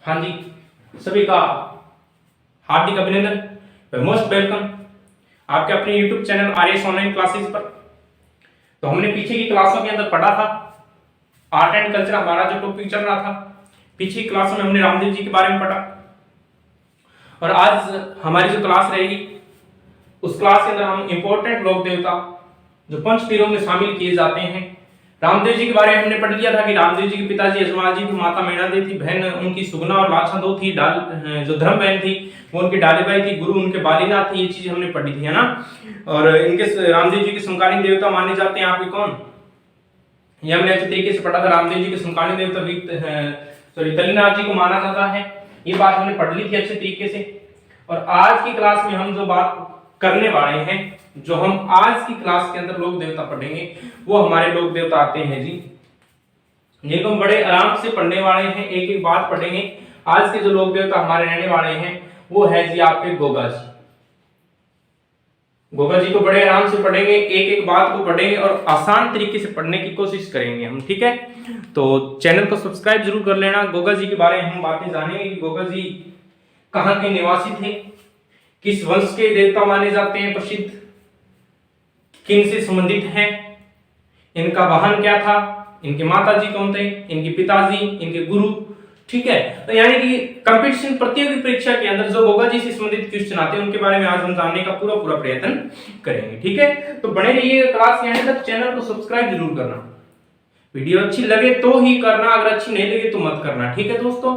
हाँ जी, सभी का हार्दिक अभिनंदन, मोस्ट वेलकम आपके अपने YouTube channel RS online classes पर। तो हमने पीछे की क्लासों के अंदर पढ़ा था आर्ट एंड कल्चर, हमारा जो टॉपिक चल रहा था। पीछे की क्लासों में हमने रामदेव जी के बारे में पढ़ा और आज हमारी जो क्लास रहेगी उस क्लास के अंदर हम इंपॉर्टेंट लोक देवता जो पंच तीरों में शामिल किए जाते हैं। रामदेव जी के बारे में हमने पढ़ लिया था कि रामदेव जी के पिताजी यजमाल जी थे, माता मैनादेवी थी, बहन उनकी सुगना और लाछा दो थी, जो धर्म बहन थी वो उनके डालीबाई थी, गुरु उनके बालीनाथ थी। ये चीज हमने पढ़ी थी, है ना। और इनके रामदेव जी के समकालीन देवता माने जाते हैं आपके कौन, ये हमने अच्छे तरीके से पढ़ा था। रामदेव जी के समकालीन देवता दलीनाथ जी को माना जाता है। ये बात हमने पढ़ ली थी अच्छे तरीके से। और आज की क्लास में हम जो बात करने वाले हैं, जो हम आज की क्लास के अंदर लोक देवता पढ़ेंगे वो हमारे लोक देवता आते हैं जी, ये हम बड़े आराम से पढ़ने वाले हैं, एक एक बात पढ़ेंगे। आज के जो लोक देवता हमारे रहने वाले हैं वो है जी आपके गोगा जी। गोगा जी को बड़े आराम से पढ़ेंगे, एक एक बात को पढ़ेंगे और आसान तरीके से पढ़ने की कोशिश करेंगे हम, ठीक है। तो चैनल को सब्सक्राइब जरूर कर लेना। गोगा जी के बारे में हम बातें जानेंगे कि गोगा जी कहाँ के निवासी थे, किस वंश के देवता माने जाते हैं प्रसिद्ध, किन से संबंधित हैं, इनका वाहन क्या था, इनके माता जी कौन थे, इनके पिताजी, इनके गुरु, ठीक है। तो यानी कि कंपटीशन प्रतियोगी परीक्षा के अंदर जो गोगा जी से संबंधित क्वेश्चन आते हैं उनके बारे में आज हम जानने का पूरा प्रयत्न करेंगे, ठीक है। तो बने रहिए क्लास के अंत तक। चैनल को सब्सक्राइब जरूर करना, वीडियो अच्छी लगे तो ही करना, अगर अच्छी नहीं लगे तो मत करना, ठीक है दोस्तों।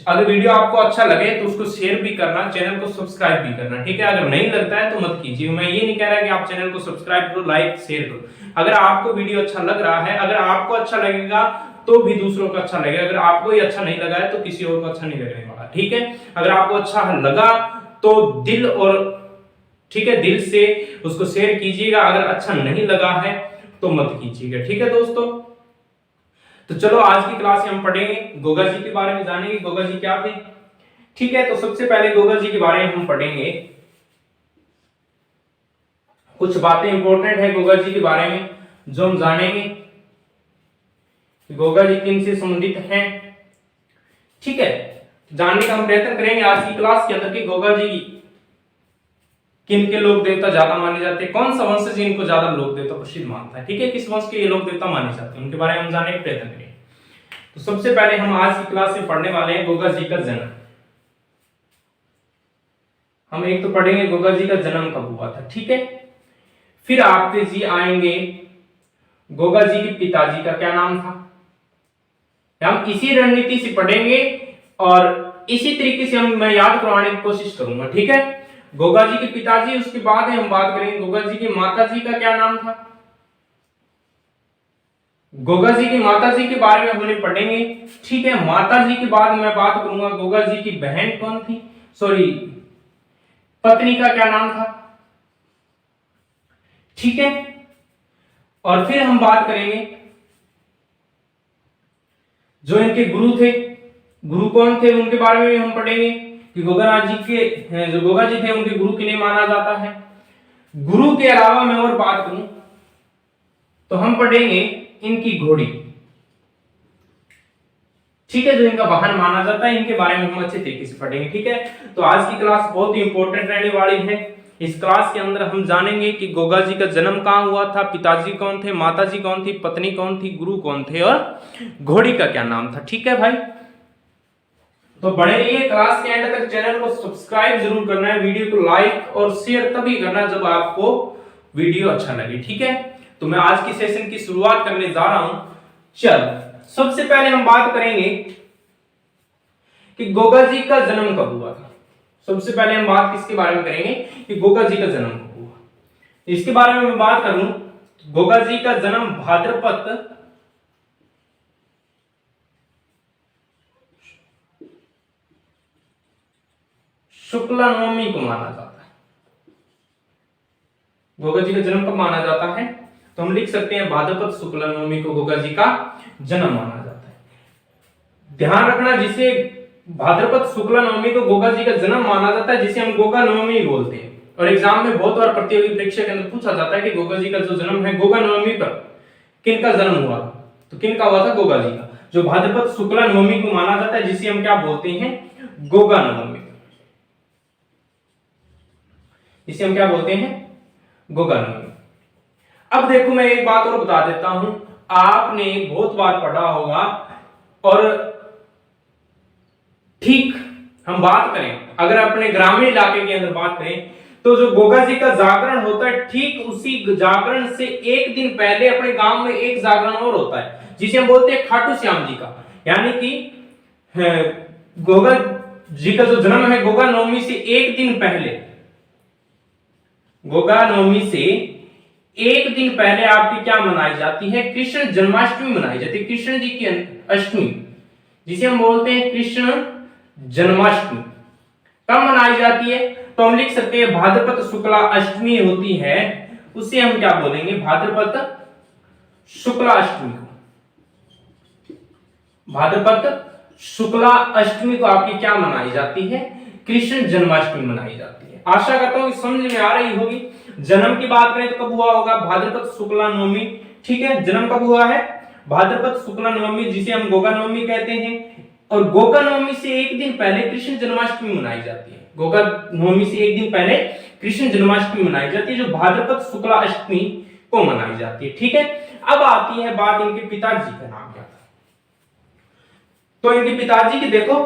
अगर वीडियो आपको अच्छा लगे तो उसको शेयर भी करना, चैनल को सब्सक्राइब भी करना, ठीक है। अगर नहीं लगता है तो मत कीजिए। मैं ये नहीं कह रहा कि आप चैनल को सब्सक्राइब करो, लाइक शेयर करो। अगर आपको वीडियो अच्छा लग रहा है, अगर आपको अच्छा लगेगा तो भी दूसरों को अच्छा लगेगा, अगर आपको ही अच्छा नहीं लगा है तो किसी और को अच्छा नहीं लगने वाला, ठीक है। अगर आपको अच्छा लगा तो दिल और ठीक है दिल से उसको शेयर कीजिएगा, अगर अच्छा नहीं लगा है तो मत कीजिएगा, ठीक है दोस्तों। तो चलो आज की क्लास में हम पढ़ेंगे गोगा जी के बारे में, जानेंगे गोगा जी क्या थे, ठीक है। तो सबसे पहले गोगा जी के बारे में हम पढ़ेंगे, कुछ बातें इंपॉर्टेंट है गोगा जी के बारे में जो हम जानेंगे कि गोगा जी किन से संबंधित हैं, ठीक है। जानने का हम प्रयत्न करेंगे आज की क्लास के अंदर कि गोगा जी किन के लोक देवता ज्यादा माने जाते हैं, कौन सा वंश जी इनको ज्यादा लोक देवता प्रसिद्ध मानता है, ठीक है। किस वंश के ये लोक देवता माने जाते हैं उनके बारे में हम जानने का प्रयत्न करेंगे। तो सबसे पहले हम आज की क्लास में पढ़ने वाले हैं गोगा जी का जन्म। हम एक तो पढ़ेंगे गोगा जी का जन्म कब हुआ था, ठीक है। फिर आपके जी आएंगे गोगा जी के पिताजी का क्या नाम था। हम इसी रणनीति से पढ़ेंगे और इसी तरीके से मैं याद करवाने की कोशिश करूंगा, ठीक है। गोगा जी के पिताजी, उसके बाद हम बात करेंगे गोगा जी की माता जी का क्या नाम था। गोगा जी की माता जी के बारे में हमने पढ़ेंगे, ठीक है। माता जी के बाद मैं बात करूंगा गोगा जी की बहन कौन थी, सॉरी पत्नी का क्या नाम था, ठीक है। और फिर हम बात करेंगे जो इनके गुरु थे, गुरु कौन थे उनके बारे में हम पढ़ेंगे कि गोगानाथ जी के जो गोगा जी थे उनके गुरु किन्हें माना जाता है। गुरु के अलावा मैं और बात करूं तो हम पढ़ेंगे इनकी घोड़ी, ठीक है, जो इनका वाहन माना जाता है, इनके बारे में हम अच्छे तरीके से पढ़ेंगे, ठीक है। तो आज की क्लास बहुत ही इंपॉर्टेंट रहने वाली है। इस क्लास के अंदर हम जानेंगे कि गोगा जी का जन्म कहाँ हुआ था, पिताजी कौन थे, माताजी कौन थी, पत्नी कौन थी, गुरु कौन थे और घोड़ी का क्या नाम था, ठीक है भाई। तो बने रहिए क्लास के एंड तक। चैनल को सब्सक्राइब जरूर करना है, वीडियो को लाइक और शेयर तभी करना जब आपको वीडियो अच्छा लगे, ठीक है। तो मैं आज की सेशन की शुरुआत करने जा रहा हूं। चल सबसे पहले हम बात करेंगे कि गोगा जी का जन्म कब हुआ था। सबसे पहले हम बात किसके बारे में करेंगे कि गोगा जी का जन्म कब हुआ। इसके बारे में मैं बात करूं, गोगा जी का जन्म भाद्रपद शुक्ला नवमी को माना जाता है। गोगा जी का जन्म कब माना जाता है तो हम लिख सकते हैं भाद्रपद शुक्ला नवमी को गोगा जी का जन्म माना जाता है। ध्यान रखना, जिसे भाद्रपद शुक्ला नवमी को गोगा जी का जन्म माना जाता है, जिसे हम गोगा नवमी बोलते हैं। और एग्जाम में बहुत बार प्रतियोगी परीक्षा के अंदर पूछा जाता है कि गोगा जी का जो जन्म है गोगा नवमी पर किनका जन्म हुआ, तो किनका हुआ था, गोगा जी का। जो भाद्रपद शुक्ला नवमी को माना जाता है, जिसे हम क्या बोलते हैं, गोगा नवमी, जिसे हम क्या बोलते हैं, गोगा नवमी। अब देखो मैं एक बात और बता देता हूं, आपने बहुत बार पढ़ा होगा, और ठीक हम बात करें अगर अपने ग्रामीण इलाके के अंदर बात करें, तो जो गोगा जी का जागरण होता है, ठीक उसी जागरण से एक दिन पहले अपने गांव में एक जागरण और होता है, जिसे हम बोलते हैं खाटू श्याम जी का। यानी कि गोगा जी का जो जन्म है गोगा नवमी से एक दिन पहले, गोगा नवमी से एक दिन पहले आपकी क्या मनाई जाती है, कृष्ण जन्माष्टमी मनाई जाती है, कृष्ण जी की अष्टमी, जिसे हम बोलते हैं कृष्ण जन्माष्टमी। कब मनाई जाती है, तो हम लिख सकते हैं भाद्रपद शुक्ला अष्टमी होती है, उसे हम क्या बोलेंगे, भाद्रपद शुक्ला अष्टमी को। भाद्रपद शुक्ला अष्टमी को आपकी क्या मनाई जाती है, कृष्ण जन्माष्टमी मनाई जाती है। आशा करता हूं कि समझ में आ रही होगी। जन्म की बात करें तो कब हुआ होगा, भाद्रपद शुक्ला नवमी, ठीक है, जन्म कब हुआ है, भाद्रपद शुक्ला नवमी, जिसे हम गोगा नवमी कहते हैं। और गोगा नवमी से एक दिन पहले कृष्ण जन्माष्टमी मनाई जाती है, गोगा नवमी से एक दिन पहले कृष्ण जन्माष्टमी मनाई जाती है, जो भाद्रपद शुक्ला अष्टमी को मनाई जाती है, ठीक है। अब आती है बात इनके पिताजी का नाम क्या था। तो इनके पिताजी की देखो,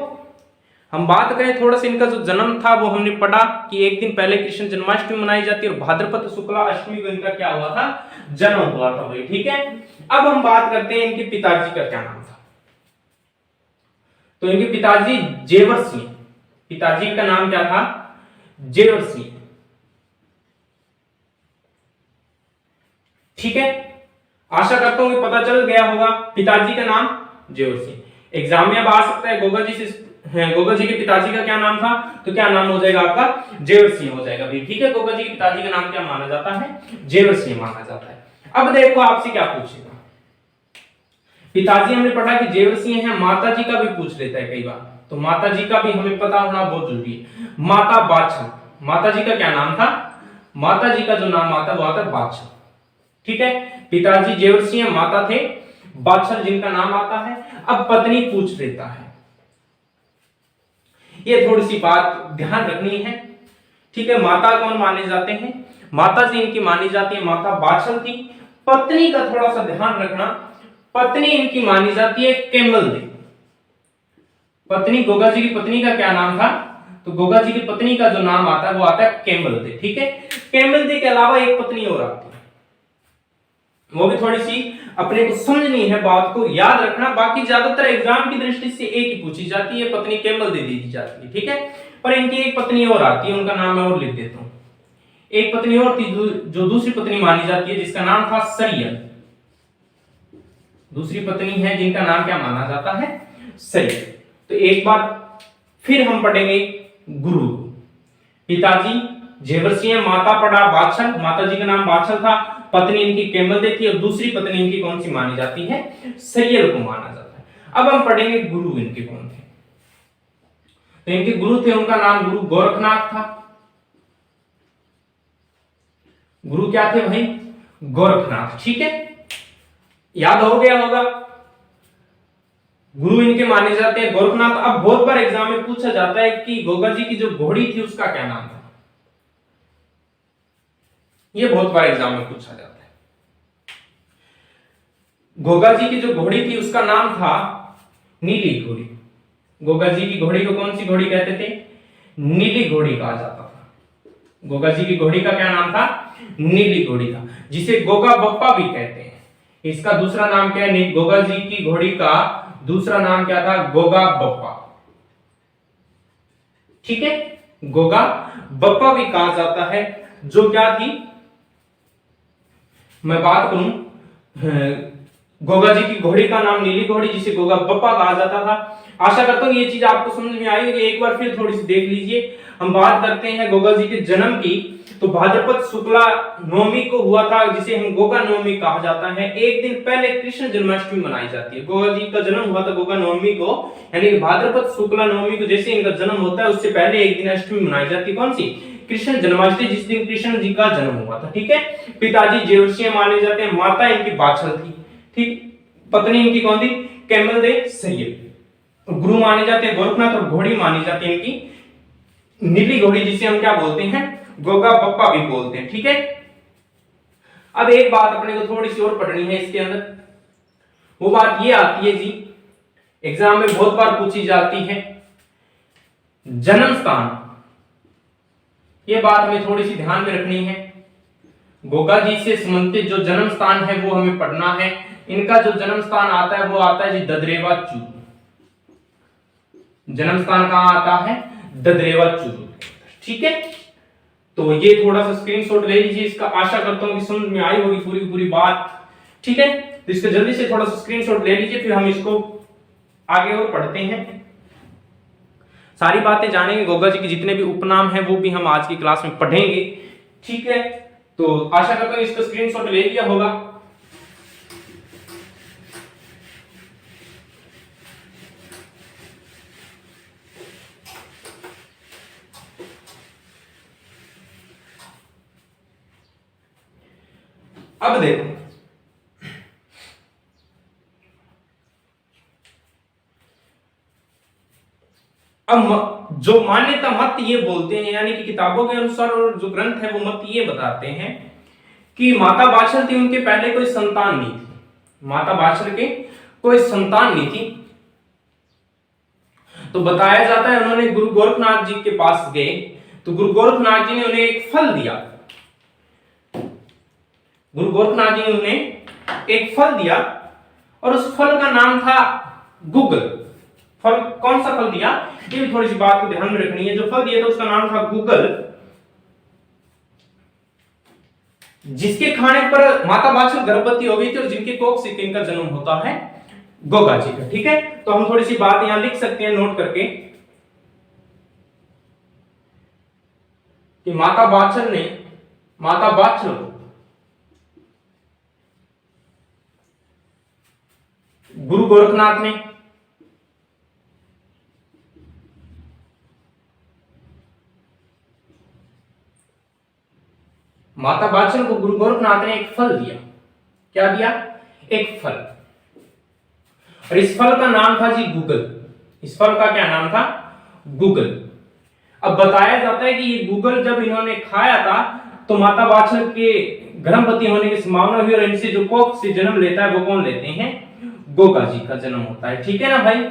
हम बात करें थोड़ा सा, इनका जो जन्म था वो हमने पढ़ा कि एक दिन पहले कृष्ण जन्माष्टमी मनाई जाती है, और भाद्रपद शुक्ला अष्टमी को इनका क्या हुआ था, जन्म हुआ था भाई, ठीक है। अब हम बात करते हैं इनके पिताजी का क्या नाम था। तो इनके पिताजी जेवर सिंह, पिताजी का नाम क्या था, जेवर सिंह, ठीक है। आशा करता हूं कि पता चल गया होगा, पिताजी का नाम जेवर सिंह। एग्जाम में अब आ सकता है गोगा जी से, गोगा जी के पिताजी का क्या नाम था, तो क्या नाम हो जाएगा आपका, जेवर सिंह हो जाएगा भाई, ठीक है। गोगा जी के पिताजी का नाम क्या माना जाता है, जेवर सिंह माना जाता है। अब देखो आपसे क्या पूछेगा, पिताजी हमने पढ़ा कि जेवर सिंह है, माता जी का भी पूछ लेता है कई बार, तो माता जी का भी हमें पता होना बहुत जरूरी है। माता बाछल, माता जी का क्या नाम था, माता जी का जो नाम आता है वो आता है बाछल, ठीक है। पिताजी जेवर सिंह, माता थे बाछल जिनका नाम आता है। अब पत्नी पूछ लेता है, ये थोड़ी सी बात ध्यान रखनी है, ठीक है। माता कौन माने जाते हैं, माता जी इनकी मानी जाती है, माता बाछल थी। पत्नी का थोड़ा सा ध्यान रखना, पत्नी इनकी मानी जाती है केमल देवी। पत्नी, गोगा जी की पत्नी का क्या नाम था, तो गोगा जी की पत्नी का जो नाम आता है वो आता है केमल देवी, ठीक है। केमल देवी के अलावा एक पत्नी और आती है, वो भी थोड़ी सी अपने को समझनी है, बात को याद रखना। बाकी ज्यादातर एग्जाम की दृष्टि से एक ही पूछी जाती है, पत्नी केमल दे दी जाती है, ठीक है। पर इनकी एक पत्नी और आती है, उनका नाम मैं और लिख देता हूं। एक पत्नी और थी जो दूसरी पत्नी मानी जाती है, जिसका नाम था सरियल। दूसरी पत्नी है जिनका नाम क्या माना जाता है, सरियल। तो एक बार फिर हम पढ़ेंगे गुरु। पिताजी जेवर सिंह, माता पढ़ा बाछल, माता जी का नाम बाछल था, पत्नी इनकी केमल देवी थी, और दूसरी पत्नी इनकी कौन सी मानी जाती है, सरियल को माना जाता है। अब हम पढ़ेंगे गुरु इनके कौन थे। तो इनके गुरु थे, उनका नाम गुरु गोरखनाथ था। गुरु क्या थे भाई, गोरखनाथ, ठीक है, याद हो गया होगा। गुरु इनके माने जाते हैं गोरखनाथ। अब बहुत बार एग्जाम में पूछा जाता है कि गोगा जी की जो घोड़ी थी उसका क्या नाम था, ये बहुत बार एग्जाम में पूछा जाता है। गोगा जी की जो घोड़ी थी उसका नाम था नीली घोड़ी। गोगा जी की घोड़ी को कौन सी घोड़ी कहते थे, नीली घोड़ी कहा जाता था। गोगा जी की घोड़ी का क्या नाम था, नीली घोड़ी था, जिसे गोगा बप्पा भी कहते हैं। इसका दूसरा नाम क्या है, गोगा जी की घोड़ी का दूसरा नाम क्या था, गोगा बप्पा, ठीक है। गोगा बप्पा भी कहा जाता है, जो क्या थी, मैं बात करूं, गोगा जी की घोड़ी का नाम नीली घोड़ी, जिसे गोगा बप्पा कहा जाता था। आशा करता हूं ये चीज आपको समझ में आई होगी। एक बार फिर थोड़ी सी देख लीजिए। हम बात करते हैं गोगा जी के जन्म की, तो भाद्रपद शुक्ला नवमी को हुआ था, जिसे हम गोगा नवमी कहा जाता है। एक दिन पहले कृष्ण जन्माष्टमी मनाई जाती है। गोगा जी का जन्म हुआ था गोगा नवमी को, यानी भाद्रपद शुक्ला नवमी को जैसे इनका जन्म होता है उससे पहले एक दिन अष्टमी मनाई जाती है, कौन सी, कृष्ण जन्माष्टमी, जिस दिन कृष्ण जी का जन्म हुआ था, ठीक है। पिताजी जेवर सिंह माने जाते हैं, माता इनकी बाछल थी, ठीक। पत्नी इनकी कौन थी, कैमल दे सैयद। गुरु माने जाते हैं गोरखनाथ और घोड़ी मानी जाती है इनकी नीली घोड़ी, जिसे हम क्या बोलते हैं, गोगा बप्पा भी बोलते हैं। ठीक है, अब एक बात अपने को थोड़ी सी और पढ़नी है इसके अंदर, वो बात ये आती है जी, एग्जाम में बहुत बार पूछी जाती है, जन्म स्थान। ये बात हमें थोड़ी सी ध्यान में रखनी है। गोगा जी से संबंधित जो जन्म स्थान है वो हमें पढ़ना है। इनका जो जन्म स्थान आता है वो आता है जी ददरेवा चूरू। जन्म स्थान कहां आता है, ददरेवा चूरू। ठीक है, तो ये थोड़ा सा स्क्रीनशॉट ले लीजिए इसका। आशा करता हूं कि समझ में आई होगी पूरी पूरी बात। ठीक है, तो इसका जल्दी से थोड़ा सा स्क्रीनशॉट ले लीजिए, फिर हम इसको आगे और पढ़ते हैं। सारी बातें जानेंगे, गोगा जी के जितने भी उपनाम हैं वो भी हम आज की क्लास में पढ़ेंगे। ठीक है, तो आशा करता हूं इसका स्क्रीनशॉट ले लिया होगा। अब देखो, अब जो मान्यता मत ये बोलते हैं, यानी कि किताबों के अनुसार और जो ग्रंथ है वो मत ये बताते हैं कि माता बाछड़ थी, उनके पहले कोई संतान नहीं थी। माता बाछड़ के कोई संतान नहीं थी। तो बताया जाता है उन्होंने गुरु गोरखनाथ जी के पास गए, तो गुरु गोरखनाथ जी ने उन्हें एक फल दिया। गुरु गोरखनाथ जी ने उन्हें एक फल दिया और उस फल का नाम था गूगल। फल कौन सा फल दिया, ये भी थोड़ी सी बात को ध्यान में रखनी है। जो फल दिया था उसका नाम था गूगल, जिसके खाने पर माता बाछड़ गर्भवती हो गई थी और जिनके कोख से इनका जन्म होता है गोगा जी का। ठीक है, तो हम थोड़ी सी बात यहां लिख सकते हैं नोट करके कि माता बाछड़ गुरु गोरखनाथ ने माता बाछड़ को गुरु गोरखनाथ ने एक फल दिया। क्या दिया, एक फल, और इस फल का नाम था जी गूगल। इस फल का क्या नाम था, गूगल। अब बताया जाता है कि ये गूगल जब इन्होंने खाया था तो माता बाछड़ के गर्भवती होने की संभावना हुई और इनसे जो कोख से जन्म लेता है वो कौन लेते हैं, गोगा जी का जन्म होता है। ठीक है ना भाई,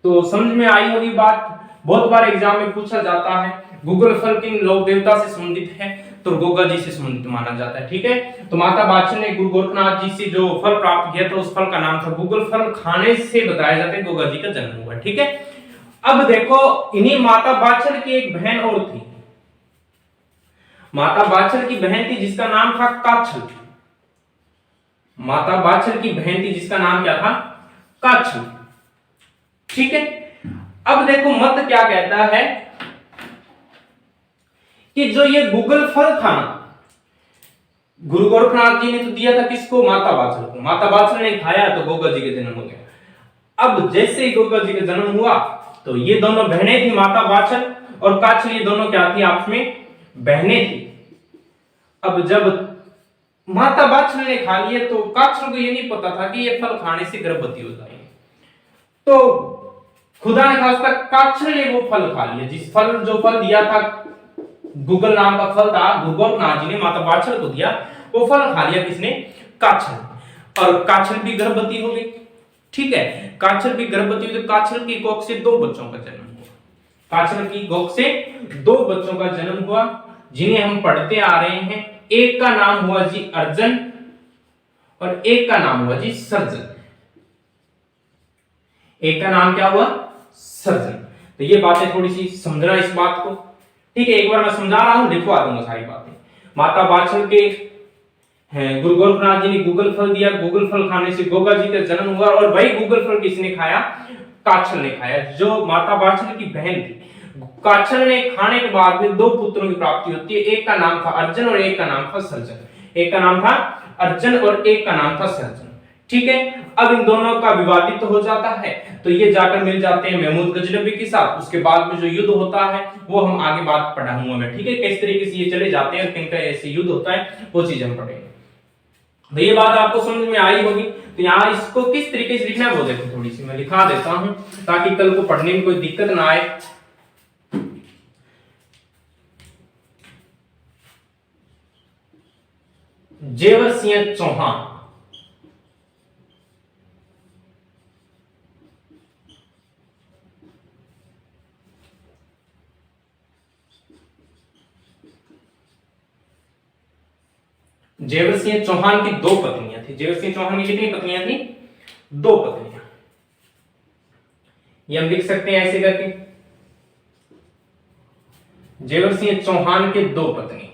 तो समझ में आई होगी बात। बहुत बार एग्जाम में पूछा जाता है गूगल फल किन लोक देवता से संबंधित है, तो गोगा जी से संबंधित माना जाता है। ठीक है, तो माता बाछड़ ने गुरु गोरखनाथ जी से जो फल प्राप्त किया था उस फल का नाम था गूगल फल। खाने से बताया जाता है गोगा जी का जन्म हुआ। ठीक है, अब देखो, इन्हीं माता बाछड़ की एक बहन और थी। माता बाछड़ की बहन थी जिसका नाम था काछल। माता बाछड़ की बहन थी जिसका नाम क्या था, काछल। ठीक है, अब देखो मत क्या कहता है कि जो ये गूगल फल था ना, गुरु गोरखनाथ जी ने तो दिया था किसको, माता बाछड़ को। माता बाछड़ ने खाया तो गोगा जी का जन्म हो गया। अब जैसे ही गोगा जी का जन्म हुआ तो ये दोनों बहनें थी, माता बाछड़ और काछल, ये दोनों क्या थी, आपस में बहनें थी। अब जब माता बाछड़ ने खा लिए तो काछल को ये नहीं पता था कि ये फल खाने से गर्भवती हो जाएगी। तो खुदा ने खास तक काछल ने वो फल खा लिया, जिस फल जो फल दिया था, गूगल नाम का फल था, गुरु गोरखनाथ जी ने माता बाछड़ को दिया, वो फल खा लिया किसने, काछल। और काछल भी गर्भवती हो गई। ठीक है, काछल भी गर्भवती हुई तो काछल की कोख से 2 बच्चों का जन्म हुआ। काछल की कोख से 2 बच्चों का जन्म हुआ, जिन्हें हम पढ़ते आ रहे हैं। एक का नाम हुआ जी अर्जुन और एक का नाम हुआ जी सर्जन। एक का नाम क्या हुआ, सर्जन। तो ये बातें थोड़ी सी समझना इस बात को। ठीक है, एक बार मैं समझा रहा हूं, लिखवा दूंगा सारी बातें। माता बाछड़ के गुरु गोरखनाथ जी ने गूगल फल दिया, गूगल फल खाने से गोगा जी का जन्म हुआ और वही गूगल फल किसने खाया, काछल ने खाया, जो माता बाछड़ की बहन थी। काछल ने खाने के बाद में 2 पुत्रों की प्राप्ति होती है। एक का नाम था अर्जुन और एक का नाम था सर्जन। एक का नाम था अर्जुन और एक का नाम था सर्जन। ठीक है, अब इन दोनों का विवादित हो जाता है, तो ये जाकर मिल जाते हैं महमूद गजनबी के साथ। उसके बाद में जो युद्ध होता है वो हम आगे बात पढ़ाऊंगा मैं। ठीक है, किस तरीके से ये चले जाते हैं, किनका ऐसे युद्ध होता है वो चीज हम पढ़ेंगे। तो ये बात आपको समझ में आई होगी। तो यहाँ इसको किस तरीके से लिखना है वो देखो, थोड़ी सी मैं लिखा देता हूं ताकि कल को पढ़ने में कोई दिक्कत ना आए। जेवर सिंह चौहान, जेवर सिंह चौहान की 2 पत्नियां थी। जेवर सिंह चौहान की कितनी पत्नियां थी? 2 पत्नियां। ये हम लिख सकते हैं ऐसे करके, जेवर सिंह चौहान के 2 पत्नी।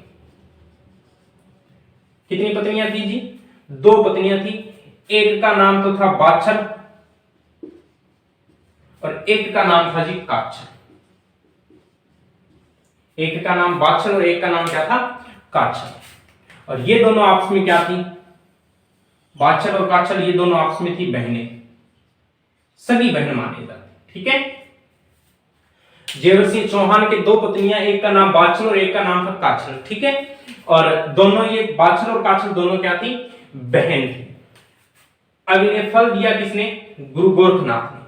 कितनी पत्नियां थी जी? 2 पत्नियां थी। एक का नाम तो था बाछल और एक का नाम था जी काछल। एक का नाम बाछल और एक का नाम क्या था? काछल। और ये दोनों आपस में क्या थी? बाछल और काछल ये दोनों आपस में थी बहनें, सगी बहन मानी जाती। ठीक है, जेवर सिंह चौहान के 2 पत्नियां, एक का नाम बाछल और एक का नाम था काछल। ठीक है, और दोनों ये बाछल और काछल दोनों क्या थी? बहन थी। अब इन्हें फल दिया किसने? गुरु गोरखनाथ ने।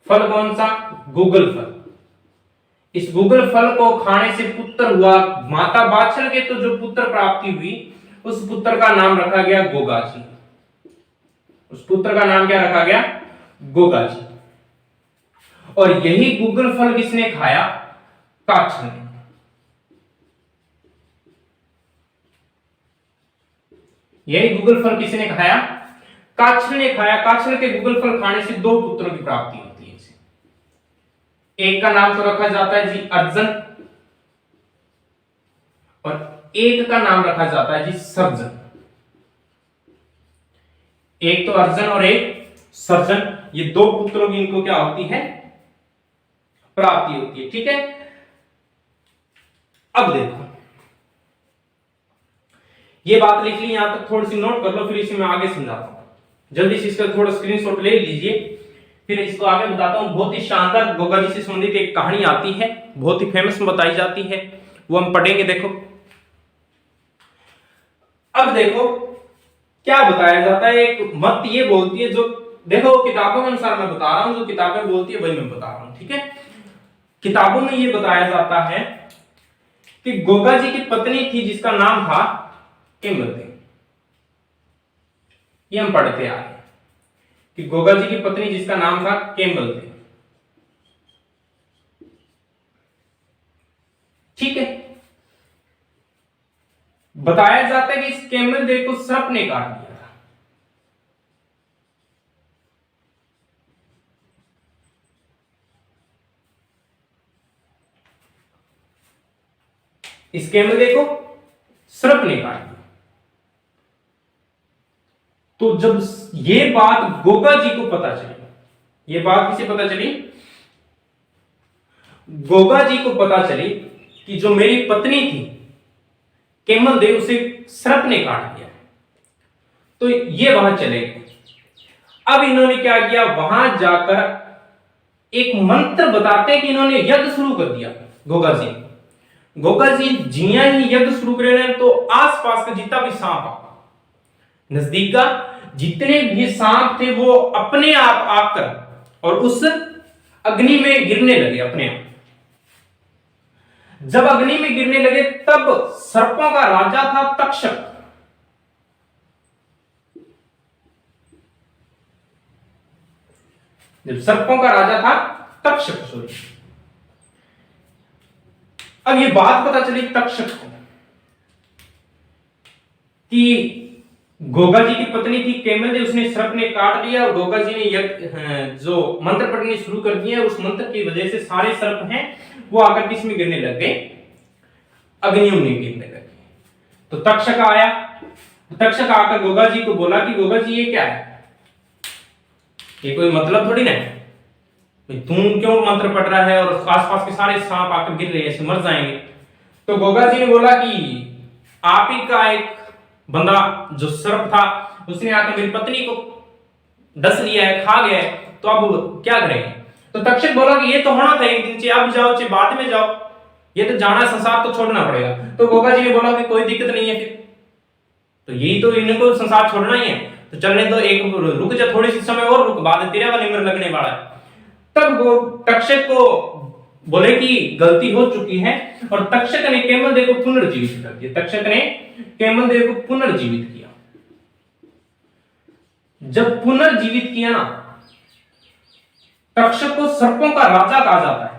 फल कौन सा? गूगल फल। इस गूगल फल को खाने से पुत्र हुआ। माता बाछल के तो जो पुत्र प्राप्ति हुई उस पुत्र का नाम रखा गया गोगा जी। उस पुत्र का नाम क्या रखा गया? गोगा जी। और यही गूगल फल किसने खाया? काछल ने। यही गूगल फल किसने खाया? काछल ने खाया। काछल के गूगल फल खाने से 2 पुत्रों की प्राप्ति होती है। एक का नाम तो रखा जाता है जी अर्जुन और एक का नाम रखा जाता है जी सर्जन। एक तो अर्जुन और एक सर्जन, ये 2 पुत्रों की इनको क्या होती है? प्राप्ति होती है। ठीक है, अब देखो ये बात लिख ली, यहां तक थोड़ी सी नोट कर लो, फिर इसे मैं आगे समझाता हूं। जल्दी से इसका थोड़ा स्क्रीनशॉट ले लीजिए, फिर इसको आगे बताता हूं। बहुत ही शानदार गोगा जी से संबंधित एक कहानी आती है, बहुत ही फेमस बताई जाती है, वो हम पढ़ेंगे। देखो अब देखो क्या बताया जाता है। एक मत ये बोलती है, जो देखो किताबों के अनुसार मैं बता रहा हूं, जो किताबें बोलती है वही मैं बता रहा हूं। ठीक है, किताबों में ये बताया जाता है कि गोगा जी की पत्नी थी जिसका नाम था किमवती। ये हम पढ़ते आ रहे कि गोगा जी की पत्नी जिसका नाम था केमवती। ठीक है, बताया जाता है कि इस केमल देव को सर्प ने काट दिया था। इस केमल देव को सर्प ने काट दिया। तो जब ये बात गोगा जी को पता चली, ये बात किसे पता चली? गोगा जी को पता चली कि जो मेरी पत्नी थी केमल देव, उसे सर्प ने काट दिया। तो ये वहां चले गए। अब इन्होंने क्या किया? वहां जाकर एक मंत्र बताते कि इन्होंने यज्ञ शुरू कर दिया। गोगा जी जिया ही यज्ञ शुरू करे तो आसपास का जितना भी सांप आ, नजदीक का जितने भी सांप थे वो अपने आप आकर और उस अग्नि में गिरने लगे अपने आप। जब अग्नि में गिरने लगे तब सर्पों का राजा था तक्षक। जब सर्पों का राजा था तक्षक, सॉरी, अब ये बात पता चली तक्षक को कि गोगा जी की पत्नी थी केमल जी, उसने सर्प ने काट लिया और गोगा जी ने जो मंत्र पढ़ने शुरू कर दिए, उस मंत्र की वजह से सारे सर्प हैं वो आकर किस में गिरने लग गए? अग्नियों में गिरने लगे। तो तक्षक आया, तक्षक आकर गोगा जी को बोला कि गोगा जी ये क्या है? ये कोई मतलब थोड़ी ना है, तुम क्यों मंत्र पढ़ रहा है और आसपास के सारे सांप आकर गिर रहे हैं, ऐसे मर जाएंगे। तो गोगा जी ने बोला कि आप ही का एक बंदा जो सर्प था उसने आकर मेरी पत्नी को डस लिया है, खा गया है, तो अब क्या करेंगे? तो तक्षक बोला कि ये तो होना था एक दिन, चाहे अब जाओ चाहे बाद में जाओ, ये तो जाना संसार तो छोड़ना पड़ेगा। तो गोगा जी ने बोला कि कोई दिक्कत नहीं है फिर, तो यही तो इनको संसार छोड़ना ही है, तो चलने दो, एक रुक जा, थोड़ी सी समय और रुक, बाद तेरा वाली उम्र लगने वाला है। तब वो तक्षक को बोले कि गलती हो चुकी है, और तक्षक ने केमलदेव को पुनर्जीवित कर दिया। तक्षक ने केमलदेव को पुनर्जीवित किया। जब पुनर्जीवित किया ना, तक्षक को सर्पों का राजा कहा जाता है।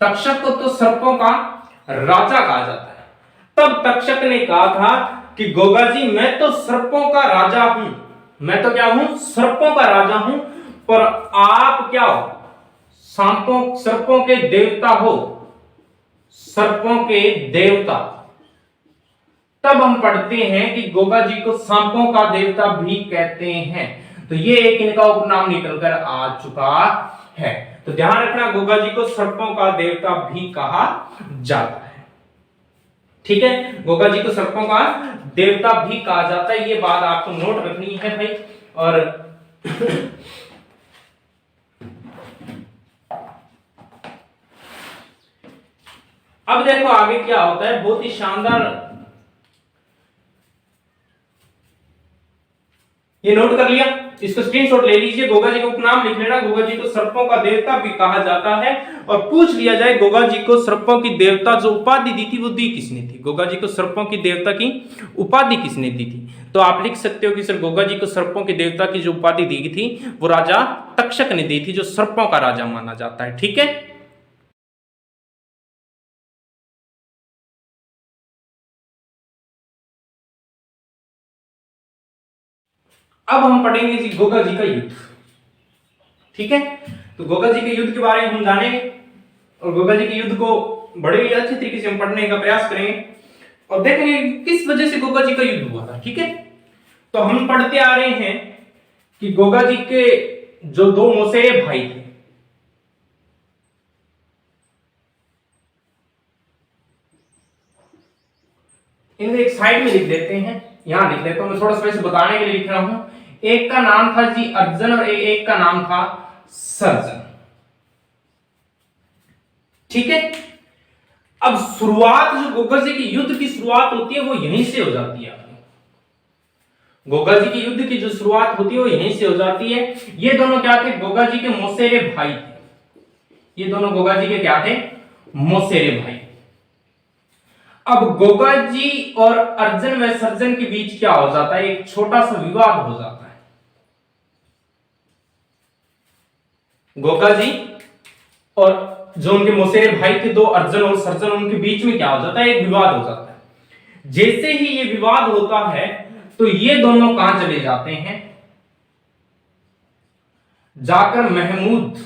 तक्षक को तो सर्पों का राजा कहा जाता है। तब तक्षक ने कहा था कि गोगा जी, मैं तो सर्पों का राजा हूं, मैं तो क्या हूं, सर्पों का राजा हूं, पर आप क्या हो, सर्पों के देवता हो, सर्पों के देवता। तब हम पढ़ते हैं कि गोगा जी को सांपों का देवता भी कहते हैं। तो ये एक इनका उपनाम निकलकर आ चुका है। तो ध्यान रखना, गोगा जी को सर्पों का देवता भी कहा जाता है। ठीक है, गोगा जी को सर्पों का देवता भी कहा जाता है, ये बात आपको नोट रखनी है भाई। और अब देखो आगे क्या होता है, बहुत ही शानदार, ये नोट कर लिया, इसको स्क्रीनशॉट ले लीजिए। गोगा जी का उपनाम लिख लेना, गोगा जी को सर्पों का देवता भी कहा जाता है। और पूछ लिया जाए गोगा जी को सर्पों की देवता जो उपाधि दी थी वो दी किसने थी, गोगा जी को सर्पों की देवता की उपाधि किसने दी थी, तो आप लिख सकते हो कि सर गोगा जी को सर्पों के देवता की जो उपाधि दी थी वो राजा तक्षक ने दी थी, जो सर्पों का राजा माना जाता है। ठीक है, अब हम पढ़ेंगे जी गोगा जी का युद्ध। ठीक है, तो गोगा जी के युद्ध के बारे में हम जानेंगे, और गोगा जी के युद्ध को बड़े ही अच्छे तरीके से हम पढ़ने का प्रयास करेंगे, और देखेंगे किस वजह से गोगा जी का युद्ध हुआ था। ठीक है, तो हम पढ़ते आ रहे हैं कि गोगा जी के जो दो मौसेरे भाई थे, इन्हें एक साइड में लिख देते हैं, यहां लिख देता हूं, मैं थोड़ा सा वैसे बताने के लिए लिख रहा हूं। एक का नाम था जी अर्जुन, और एक का नाम था सर्जन। ठीक है, अब शुरुआत जो गोगा जी के युद्ध की शुरुआत होती है वो यहीं से हो जाती है। गोगा जी के युद्ध की जो शुरुआत होती है वो यहीं से हो जाती है। ये दोनों क्या थे, गोगा जी के मौसेरे भाई थे। ये दोनों गोगा जी के क्या थे, मौसेरे भाई। अब गोगा जी और अर्जुन व सर्जन के बीच क्या हो जाता है, एक छोटा सा विवाद हो जाता है। गोगा जी और जो उनके मौसेरे भाई थे दो, अर्जुन और सर्जन, उनके बीच में क्या हो जाता है, एक विवाद हो जाता है। जैसे ही ये विवाद होता है तो ये दोनों कहां चले जाते हैं, जाकर महमूद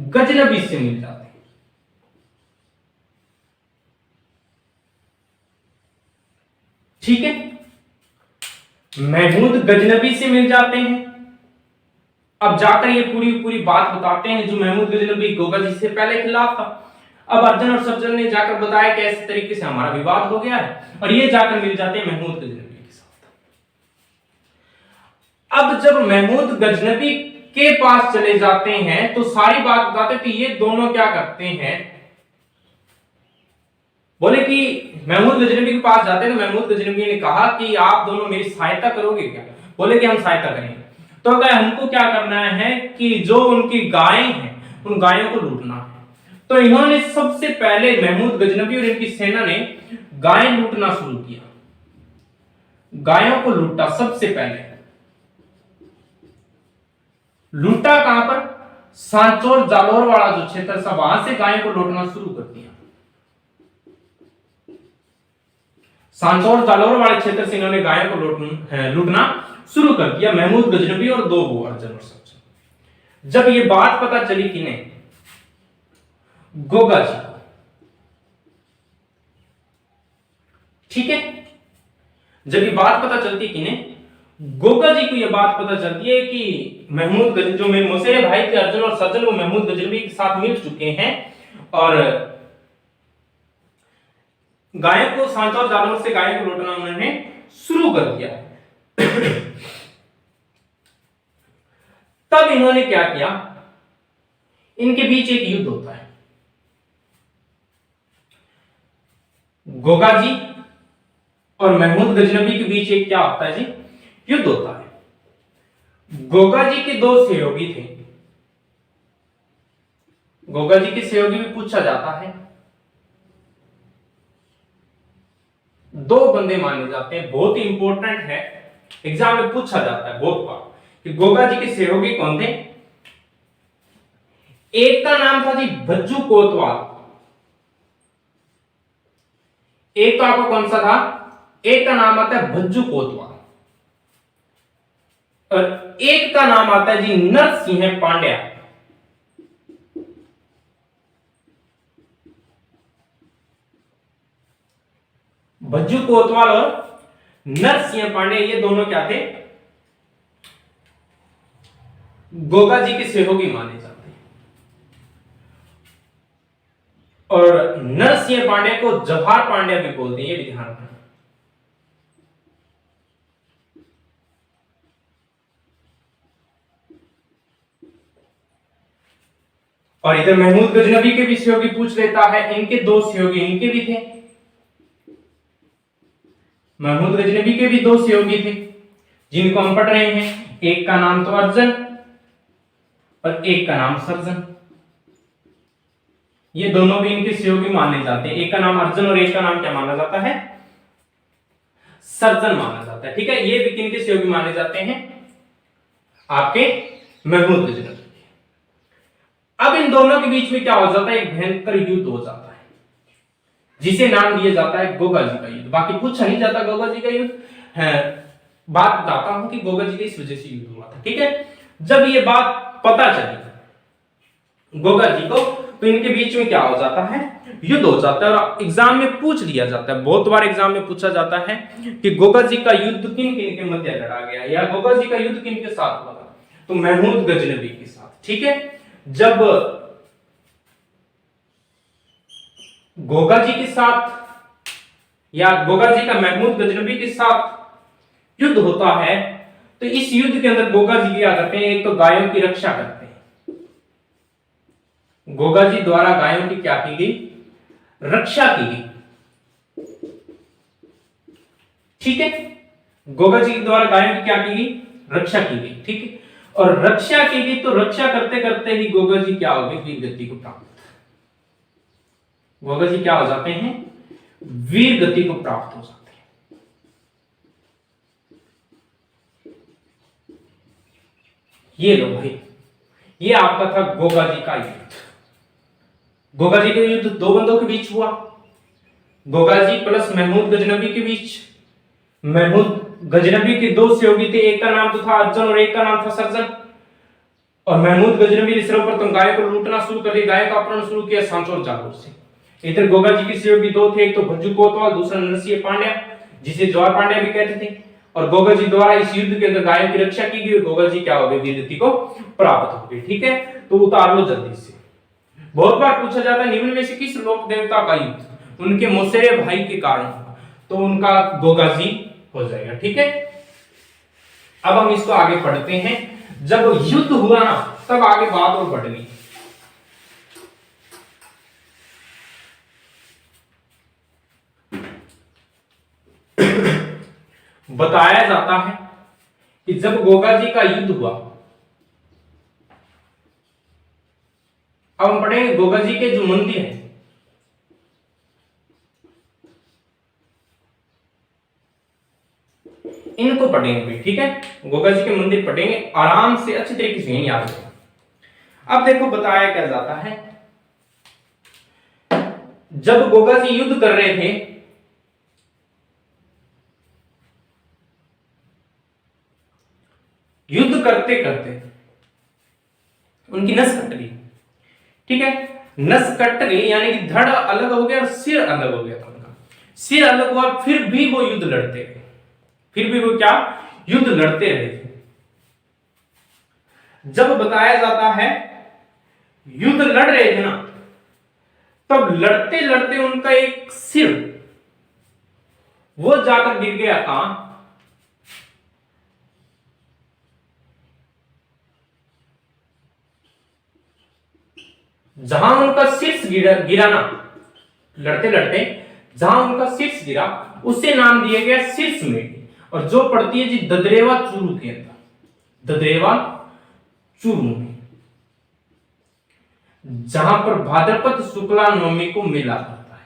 गजनबी से मिल जाते हैं। ठीक है, महमूद गजनबी से मिल जाते हैं। अब जाकर ये पूरी पूरी बात बताते हैं जो महमूद गजनबी गोगा जी से पहले खिलाफ था। अब अर्जुन और सर्जन ने जाकर बताया कि ऐसे तरीके से हमारा विवाद हो गया है, और ये जाकर मिल जाते हैं महमूद गजनबी के साथ। अब जब महमूद गजनबी के पास चले जाते हैं तो सारी बात बताते, तो ये दोनों क्या करते हैं, बोले कि महमूद गजनबी के पास जाते हैं। तो महमूद गजनबी ने कहा कि आप दोनों मेरी सहायता करोगे क्या, बोले कि हम सहायता करेंगे। तो क्या हमको क्या करना है कि जो उनकी गायें हैं उन गायों को लूटना है। तो इन्होंने सबसे पहले, महमूद गजनबी और इनकी सेना ने गायें लूटना शुरू किया, गायों को लूटा। सबसे पहले लूटा कहां पर, सांचौर जालोर वाला जो क्षेत्र था वहां से गायों को लूटना शुरू कर दिया। सांचौर जालोर वाले क्षेत्र से इन्होंने गायों को लूटना शुरू कर दिया, महमूद गजनबी और दो वो अर्जुन और सर्जन। जब ये बात पता चली किन्हें, गोगा जी। ठीक है, जब ये बात पता चलती किन्हें, गोगा जी को ये बात पता चलती है कि महमूद गजनबी, जो मेरे मौसेरे भाई थे अर्जुन और सर्जन, वो महमूद गजनबी के साथ मिल चुके हैं और गायों को, सांचौर जालोर से गायों को लूटना उन्होंने शुरू कर दिया। तब इन्होंने क्या किया, इनके बीच एक युद्ध होता है। गोगा जी और महमूद गजनबी के बीच एक क्या होता है जी, युद्ध होता है। गोगा जी के दो सहयोगी थे, गोगा जी के सहयोगी भी पूछा जाता है, दो बंदे माने जाते हैं, बहुत ही इंपॉर्टेंट है, एग्जाम में पूछा जाता है बहुत बार कि गोगा जी के सहयोगी कौन थे। एक का नाम था जी भज्जू कोतवाल, एक तो आपको कौन सा था, एक का नाम आता है भज्जू कोतवाल और एक का नाम आता है जी नरसिंह पांड्या। भज्जू कोतवाल और नरसिंह पांडे ये दोनों क्या थे, गोगा जी के सहयोगी माने जाते हैं। और नरसिंह पांडे को जवाहर पांड्या भी बोलते हैं, ये भी ध्यान रखना। और इधर महमूद गजनबी के भी सहयोगी पूछ लेता है, इनके दो सहयोगी इनके भी थे, महमूद गजनबी के भी दो सहयोगी थे जिनको हम पढ़ रहे हैं, एक का नाम तो अर्जन और एक का नाम सर्जन। ये दोनों भी इनके सहयोगी माने जाते हैं, एक का नाम अर्जन और एक का नाम क्या माना जाता है, सर्जन माना जाता है। ठीक है, ये भी किनके सहयोगी माने जाते हैं, आपके महमूद गजनबी। अब इन दोनों के बीच में क्या हो जाता है, एक भयंकर युद्ध हो जाता है जिसे नाम दिया जाता है गोगा जी का युद्ध। बाकी पूछा नहीं जाता गोगा जी का युद्ध है, बात बताता हूं कि गोगा जी का इस वजह से युद्ध हुआ था। ठीक है, जब ये बात पता चली गोगा जी को तो इनके बीच में क्या हो जाता है, युद्ध हो जाता है। और एग्जाम में पूछ लिया जाता है, बहुत बार एग्जाम में पूछा जाता है कि गोगा जी का युद्ध किन किन के मध्य लड़ा गया या गोगा जी का युद्ध किन के साथ हुआ था, तो महमूद गजनबी के साथ। ठीक है, जब गोगा जी के साथ या गोगा जी का महमूद गजनबी के साथ युद्ध होता है तो इस युद्ध के अंदर गोगा जी क्या करते हैं, एक तो गायों की रक्षा करते हैं, गोगा जी द्वारा गायों की क्या की गई, रक्षा की गई। ठीक है, गोगा जी द्वारा गायों की क्या की गई, रक्षा की गई। ठीक है, और रक्षा की गई तो रक्षा करते करते ही गोगा जी क्या हो गए, वीर गति को प्राप्त, गोगा जी क्या हो जाते हैं, वीर गति को प्राप्त हो जाते हैं। ये लो भाई, ये आपका था गोगा जी का युद्ध। गोगा जी का युद्ध दो बंदों के बीच हुआ, गोगा जी प्लस महमूद गजनबी के बीच। महमूद गजनबी के दो सहयोगी थे, एक का नाम तो था अर्जन और एक का नाम था सर्जन। और महमूद गजनबी ने सर्वप्रथम गायों को लूटना शुरू कर दिया, गायों का अपहरण शुरू किया सांचौर जागौर से। इधर गोगा जी के सहयोगी दो थे, एक तो भज्जू कोतवाल, दूसरा नरसिंह पांड्या जिसे जवाहर पांड्या भी कहते थे। और गोगा जी द्वारा इस युद्ध के अंदर गायों की रक्षा की गई और गोगा जी क्या हो गए, वीरगति को प्राप्त हो गए। ठीक है, तो उतार लो जल्दी से। बहुत बार पूछा जाता है निम्न में से किस लोक देवता का युद्ध उनके मौसेरे भाई के कारण हुआ, तो उनका गोगा जी हो जाएगा। ठीक है, अब हम इसको आगे पढ़ते हैं। जब युद्ध हुआ ना तब आगे बात और बढ़ गई। बताया जाता है कि जब गोगा जी का युद्ध हुआ, अब हम पढ़ेंगे गोगा जी के जो मंदिर है इनको पढ़ेंगे। ठीक है, गोगा जी के मंदिर पढ़ेंगे आराम से, अच्छी तरीके से याद रखें। अब देखो बताया क्या जाता है, जब गोगा जी युद्ध कर रहे थे युद्ध करते करते उनकी नस कट गई। ठीक है, नस कट गई यानी कि धड़ अलग हो गया और सिर अलग हो गया था उनका। सिर अलग हुआ फिर भी वो युद्ध लड़ते रहे, फिर भी वो क्या युद्ध लड़ते रहे। जब बताया जाता है युद्ध लड़ रहे थे ना, तब लड़ते लड़ते उनका एक सिर वो जाकर गिर गया था, जहां उनका शीर्ष गिरा ना, लड़ते लड़ते जहां उनका शीर्ष गिरा उसे नाम दिया गया शीर्ष मेढ़ी, और जो पड़ती है जी ददरेवा चूरू के अंदर, ददरेवा चूरू में, जहां पर भाद्रपद शुक्ला नवमी को मेला पड़ता है।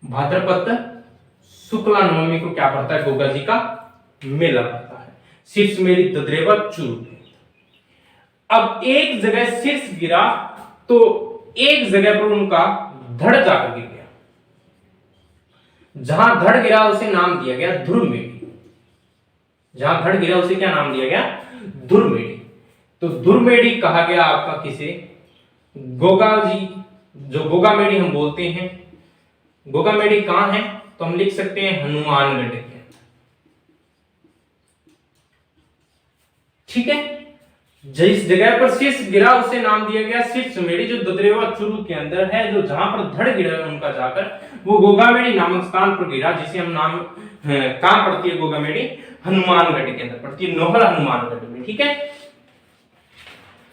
भाद्रपद शुक्ला नवमी को क्या पड़ता है, गोगा जी का मेला पड़ता है शीर्ष मेढ़ी ददरेवा चूरू में। अब एक जगह शीर्ष गिरा तो एक जगह पर उनका धड़ जाकर गिर गया, जहां धड़ गिरा उसे नाम दिया गया ध्रुव मेढ़ी, जहां धड़ गिरा उसे क्या नाम दिया गया, ध्रुव मेढ़ी। तो ध्रुव मेढ़ी कहा गया आपका किसे, गोगा जी, जो गोगा मेढ़ी हम बोलते हैं। गोगा मेढ़ी कहां है, तो हम लिख सकते हैं हनुमानगढ़ के अंदर, ठीक है। जिस जगह पर शीर्ष गिरा उसे नाम दिया गया शीर्ष मेढ़ी, जो ददरेवा चूरू के अंदर है, जो जहां पर धड़ गिरा उनका जाकर वो गोगा मेढ़ी नामक स्थान पर गिरा, जिसे हम नाम कहां पड़ती है गोगा मेढ़ी, हनुमानगढ़ के अंदर पड़ती है, नोहर हनुमानगढ़ में, ठीक है।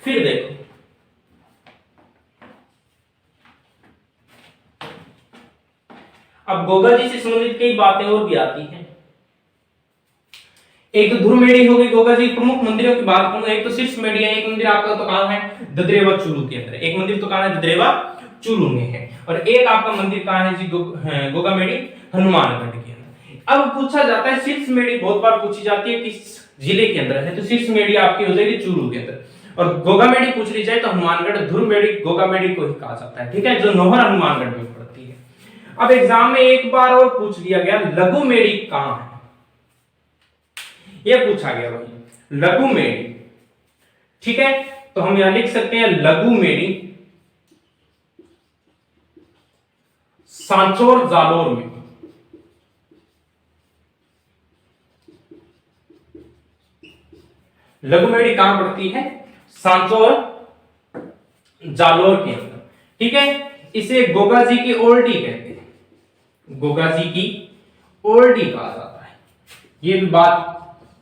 फिर देखो अब गोगा जी से संबंधित कई बातें और भी आती हैं। एक तो ध्रुव मेढ़ी हो गई, गोगा जी प्रमुख मंदिरों की बात करूं, एक तो शीर्ष मेढ़ी है, एक मंदिर आपका तो कहां है, ददरेवा चूरू के अंदर, एक मंदिर तो कहां है, ददरेवा चूरू में है, और एक आपका मंदिर कहां है जी, गोगा मेढ़ी हनुमानगढ़ के अंदर। अब पूछा जाता है शीर्ष मेढ़ी बहुत बार पूछी जाती है किस जिले के अंदर है, तो शीर्ष मेढ़ी आपकी हो जाएगी चूरू के अंदर, और गोगा मेढ़ी पूछ ली जाए तो हनुमानगढ़, ध्रुव मेढ़ी गोगा मेढ़ी को ही कहा जाता है, ठीक है, जो नोहर हनुमानगढ़ में पड़ती है। अब एग्जाम में एक बार और पूछ लिया गया लघु मेढ़ी कहां है, यह पूछा गया भाई लघु मेढ़ी, ठीक है। तो हम यहां लिख सकते हैं लघु मेढ़ी सांचौर जालोर में, लघु मेढ़ी कहां पड़ती है, सांचौर जालोर के अंदर, ठीक है। इसे गोगा जी की ओल्डी कहते हैं, गोगा जी की ओल्डी कहा जाता है, ये भी बात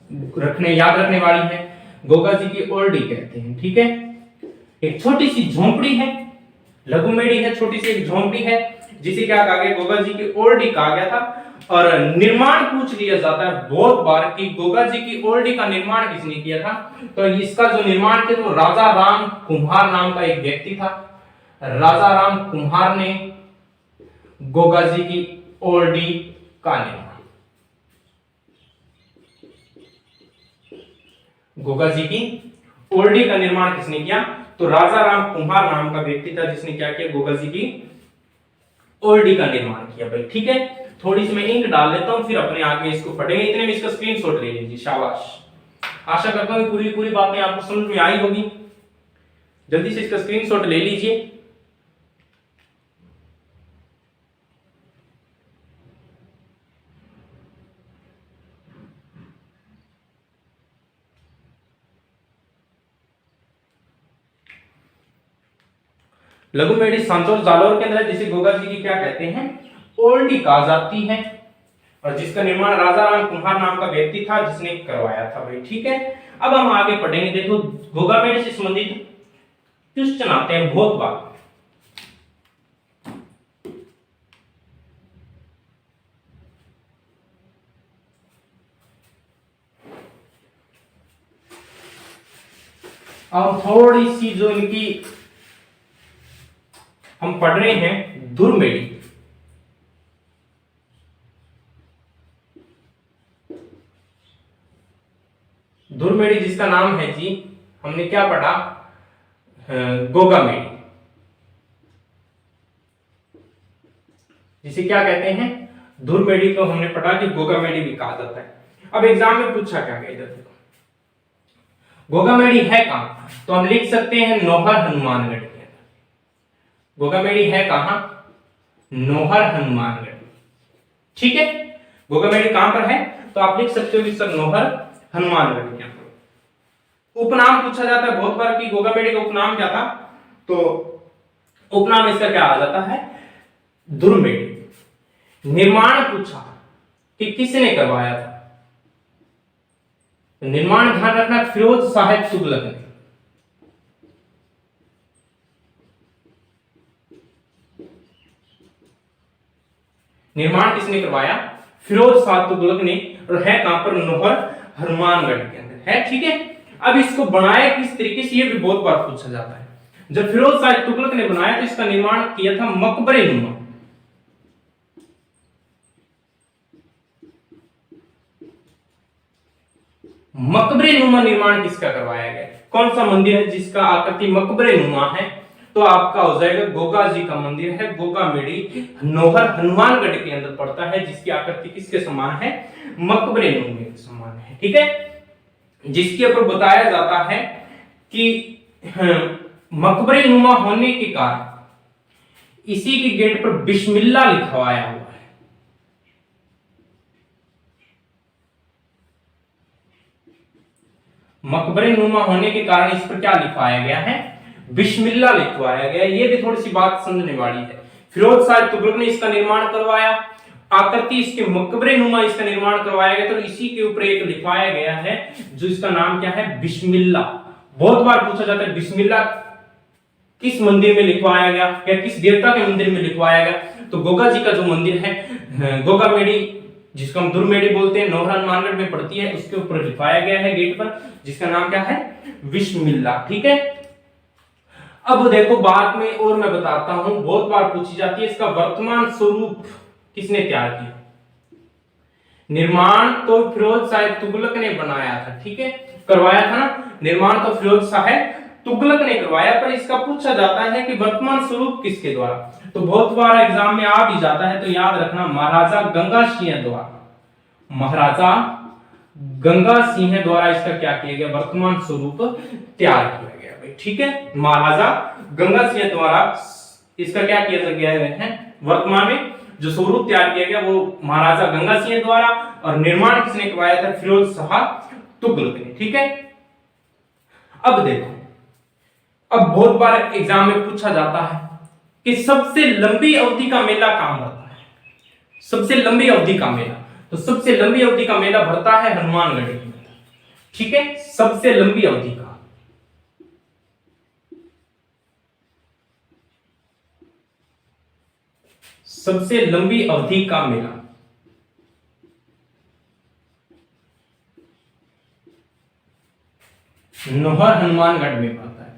याद रखने वाली है, गोगा जी की ओल्डी कहते हैं, ठीक है। एक छोटी सी झोंपड़ी है, लघु मेढ़ी है, छोटी सी एक झोंपड़ी है, जिसे क्या कहा गया, गोगा जी की ओल्डी कहा गया था। और निर्माण पूछ लिया जाता है बहुत बार कि गोगा जी की ओल्डी का निर्माण किसने किया था, तो इसका जो निर्माण किया तो राजा राम कुम्हार नाम का एक व्यक्ति था, राजा राम कुम्हार ने गोगा जी की ओल्डी का निर्माण, गोगा जी की ओल्डी का निर्माण किसने किया, तो राजा राम कुम्हार नाम का व्यक्ति था जिसने क्या किया, गोगा जी की ओल्डी का निर्माण किया भाई, ठीक है। थोड़ी सी मैं इंक डाल लेता हूं, फिर अपने आगे इसको पढ़ेंगे, इतने में इसका स्क्रीनशॉट ले लीजिए, शाबाश। आशा करता हूं पूरी बातें आपको समझ में आई होगी, जल्दी से इसका स्क्रीनशॉट ले लीजिए। लघु मेढ़ी सांचौर जालोर के अंदर, जिसे गोगा जी की क्या कहते हैं, ओल्डी कहा जाती है, और जिसका निर्माण राजा राम कुम्हार नाम का व्यक्ति था जिसने करवाया था भाई, ठीक है। अब हम आगे पढ़ेंगे, देखो गोगा मेढ़ी से संबंधित क्वेश्चन आते हैं बहुत बार। अब थोड़ी सी जो इनकी हम पढ़ रहे हैं ध्रुव मेढ़ी, ध्रुव मेढ़ी जिसका नाम है जी, हमने क्या पढ़ा, गोगा मेढ़ी, जिसे क्या कहते हैं, ध्रुव मेढ़ी को हमने पढ़ा कि गोगा मेढ़ी भी कहा जाता है। अब एग्जाम में पूछा क्या गया, इधर देखो गोगा मेढ़ी है कहां, तो हम लिख सकते हैं नोहर हनुमानगढ़ के अंदर, गोगा मेढ़ी है कहां, नोहर हनुमानगढ़, ठीक है। गोगा मेढ़ी कहां पर है, तो आप लिख सकते हो कि सर नोहर हनुमानगढ़ के अंदर। उपनाम पूछा जाता है बहुत बार कि गोगा मेढ़ी का उपनाम क्या था, तो उपनाम इसका क्या आ जाता है, ध्रुव मेढ़ी। निर्माण पूछा कि किसने करवाया था, निर्माण ध्यान रखना फिरोज साहेब तुगलक ने, निर्माण किसने करवाया? फिरोज शाह तुगलक ने, और है कहां पर? नौहर हनुमानगढ़ के अंदर है। ठीक है, अब इसको बनाया किस तरीके से, ये भी बहुत बार पूछा जाता है। जब फिरोज शाह तुगलक ने बनाया तो इसका निर्माण किया था मकबरे नुमा। मकबरे नुमा निर्माण किसका करवाया गया? कौन सा मंदिर है जिसका आकृति मकबरे नुमा है? तो आपका हो जाएगा गोगा जी का मंदिर है, गोगा मेड़ी, नौहर हनुमानगढ़ के अंदर पड़ता है, जिसकी आकृति किसके समान है? मकबरे नुमा के समान है। ठीक है, जिसके ऊपर बताया जाता है कि मकबरे नुमा होने के कारण इसी के गेट पर बिस्मिल्लाह लिखवाया हुआ है। मकबरे नुमा होने के कारण इस पर क्या लिखवाया गया है? बिस्मिल्लाह लिखवाया गया। ये भी थोड़ी सी बात समझने वाली है। फिरोज शाह तुगलक ने इसका निर्माण करवाया, आकृति इसके मकबरे नुमा इसका निर्माण करवाया गया, तो इसी के ऊपर एक लिखवाया गया है जो इसका नाम क्या है? बिस्मिल्लाह। बहुत बार पूछा जाता है बिस्मिल्लाह किस मंदिर में लिखवाया गया या किस देवता के मंदिर में लिखवाया गया? तो गोगा जी का जो मंदिर है, गोगा मेड़ी, जिसको हम दुर्मेड़ी बोलते हैं, नौहर हनुमानगढ़ में पड़ती है, उसके ऊपर लिखवाया गया है गेट पर, जिसका नाम क्या है? बिस्मिल्लाह। ठीक है, अब देखो बाद में और मैं बताता हूं, बहुत बार पूछी जाती है, इसका वर्तमान स्वरूप किसने तैयार किया? निर्माण तो फिरोज शाह तुगलक ने बनाया था। ठीक है, करवाया था ना, निर्माण तो फिरोज शाह तुगलक ने करवाया, पर इसका पूछा जाता है कि वर्तमान स्वरूप किसके द्वारा? तो बहुत बार एग्जाम में आ भी जाता है, तो याद रखना महाराजा गंगा सिंह द्वारा। महाराजा गंगा सिंह द्वारा इसका क्या किया गया? वर्तमान स्वरूप तैयार किया गया भाई। ठीक है, महाराजा गंगा सिंह द्वारा इसका क्या किया गया है? वर्तमान में जो स्वरूप तैयार किया गया वो महाराजा गंगा सिंह द्वारा, और निर्माण किसने करवाया था? फिरोज शाह तुगलक ने। ठीक है, अब देखो, अब बहुत बार एग्जाम में पूछा जाता है कि सबसे लंबी अवधि का मेला कहां भरता है? सबसे लंबी अवधि का मेला, तो सबसे लंबी अवधि का मेला भरता है हनुमानगढ़ के अंदर। ठीक है, सबसे लंबी अवधि का, सबसे लंबी अवधि का मेला नौहर हनुमानगढ़ में पड़ता है।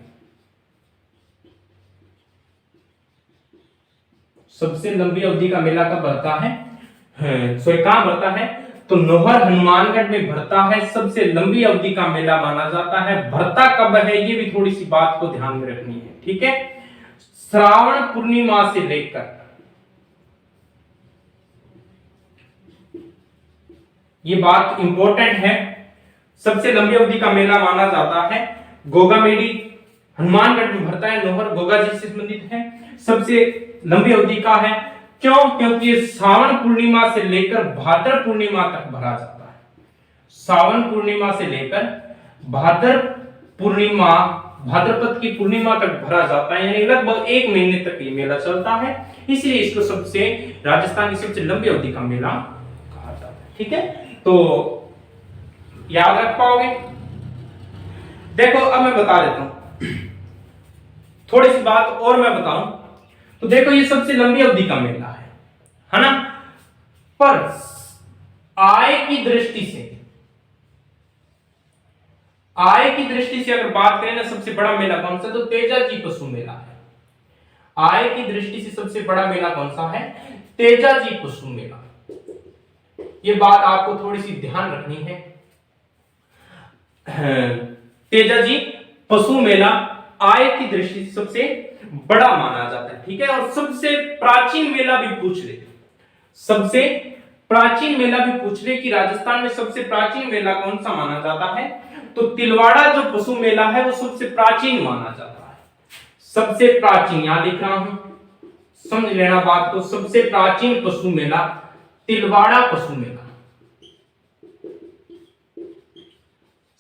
सबसे लंबी अवधि का मेला कब भरता है? सॉरी, कहां भरता है? तो नौहर हनुमानगढ़ में भरता है। सबसे लंबी अवधि का मेला माना जाता है। भरता कब है, ये भी थोड़ी सी बात को ध्यान में रखनी है। ठीक है, श्रावण पूर्णिमा से लेकर, ये बात इंपॉर्टेंट है, सबसे लंबी अवधि का मेला माना जाता है गोगा मेड़ी, हनुमानगढ़ में भरता है, नौहर गोगा जी से संबंधित है, सबसे लंबी अवधि का है। क्यों? क्योंकि ये सावन पूर्णिमा से लेकर भाद्र पूर्णिमा तक भरा जाता है। सावन पूर्णिमा से लेकर भाद्र पूर्णिमा, भाद्रपद की पूर्णिमा तक भरा जाता है, यानी लगभग 1 महीने तक ये मेला चलता है, इसलिए इसको सबसे, राजस्थान की सबसे लंबी अवधि का मेला कहा जाता है। ठीक है, तो याद रख पाओगे? देखो अब मैं बता देता हूं, थोड़ी सी बात और मैं बताऊं तो देखो, ये सबसे लंबी अवधि का मेला है ना, पर आय की दृष्टि से, आय की दृष्टि से अगर बात करें ना, सबसे बड़ा मेला कौन सा? तो तेजाजी पशु मेला है। आय की दृष्टि से सबसे बड़ा मेला कौन सा है? तेजाजी पशु मेला। ये बात आपको थोड़ी सी ध्यान रखनी है। तेजाजी पशु मेला आय की दृष्टि से सबसे बड़ा माना जाता है। ठीक है, और सबसे प्राचीन मेला भी पूछ ले, सबसे प्राचीन मेला भी पूछ ले कि राजस्थान में सबसे प्राचीन मेला कौन सा माना जाता है, तो तिलवाड़ा जो पशु मेला है वो सबसे प्राचीन माना जाता है। सबसे प्राचीन, यहां लिख रहा हूं, समझ लेना बात को, सबसे प्राचीन पशु मेला तिलवाड़ा पशु मेला।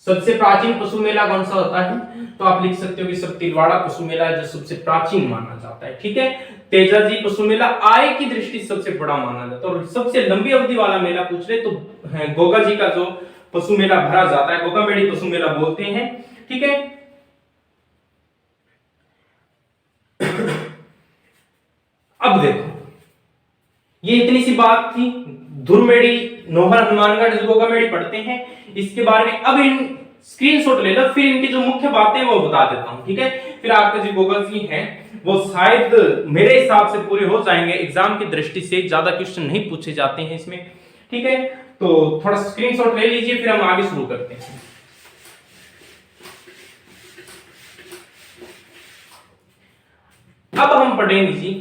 सबसे प्राचीन पशु मेला कौन सा होता है? तो आप लिख सकते हो कि सब तिलवाड़ा पशु मेला है जो सबसे प्राचीन माना जाता है। ठीक है, तेजाजी पशु मेला आय की दृष्टि से सबसे बड़ा माना जाता है। और सबसे लंबी अवधि वाला मेला पूछ रहे तो गोगा जी का जो पशु मेला भरा जाता है, गोगा मेड़ी पशु मेला बोलते हैं। ठीक है, अब देखो, ये इतनी सी बात थी। धुरमेड़ी, नोहर, हनुमानगढ़, गोगामेड़ी पढ़ते हैं, इसके बारे में अब इन स्क्रीनशॉट ले लो, फिर इनकी जो मुख्य बातें वो बता देता हूं, ठीक है। फिर आपके जो गोगा जी हैं वो शायद मेरे हिसाब से पूरे हो जाएंगे। एग्जाम की दृष्टि से ज्यादा क्वेश्चन नहीं पूछे जाते हैं इसमें, ठीक है। तो थोड़ा स्क्रीनशॉट ले लीजिए, फिर हम आगे शुरू करते हैं। अब हम पढ़ेंगे जी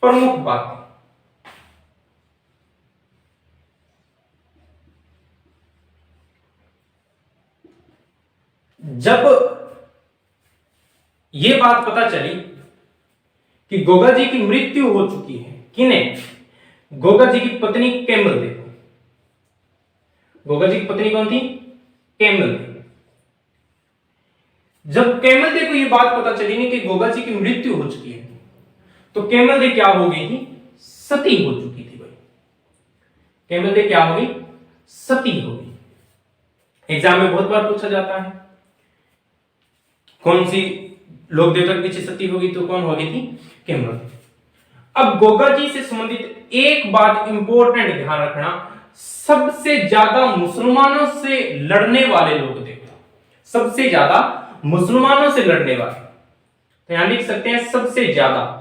प्रमुख बातें। जब यह बात पता चली कि गोगा जी की मृत्यु हो चुकी है, किन्हें? गोगा जी की पत्नी कैमल देव। गोगा जी की पत्नी कौन थी? कैमल देव। जब कैमल देव को यह बात पता चली नहीं कि गोगा जी की मृत्यु हो चुकी है, तो कैमल देव क्या हो गई थी? सती हो चुकी थी भाई। कैमल देव क्या हो गई? सती हो गई। एग्जाम में बहुत बार पूछा जाता है कौन सी लोक देवता के पीछे सती होगी, तो कौन हो गई थी? कैमल। अब गोगा जी से संबंधित एक बात इंपॉर्टेंट ध्यान रखना, सबसे ज्यादा मुसलमानों से लड़ने वाले लोक देवता, सबसे ज्यादा मुसलमानों से लड़ने वाले, तो यहां लिख सकते हैं सबसे ज्यादा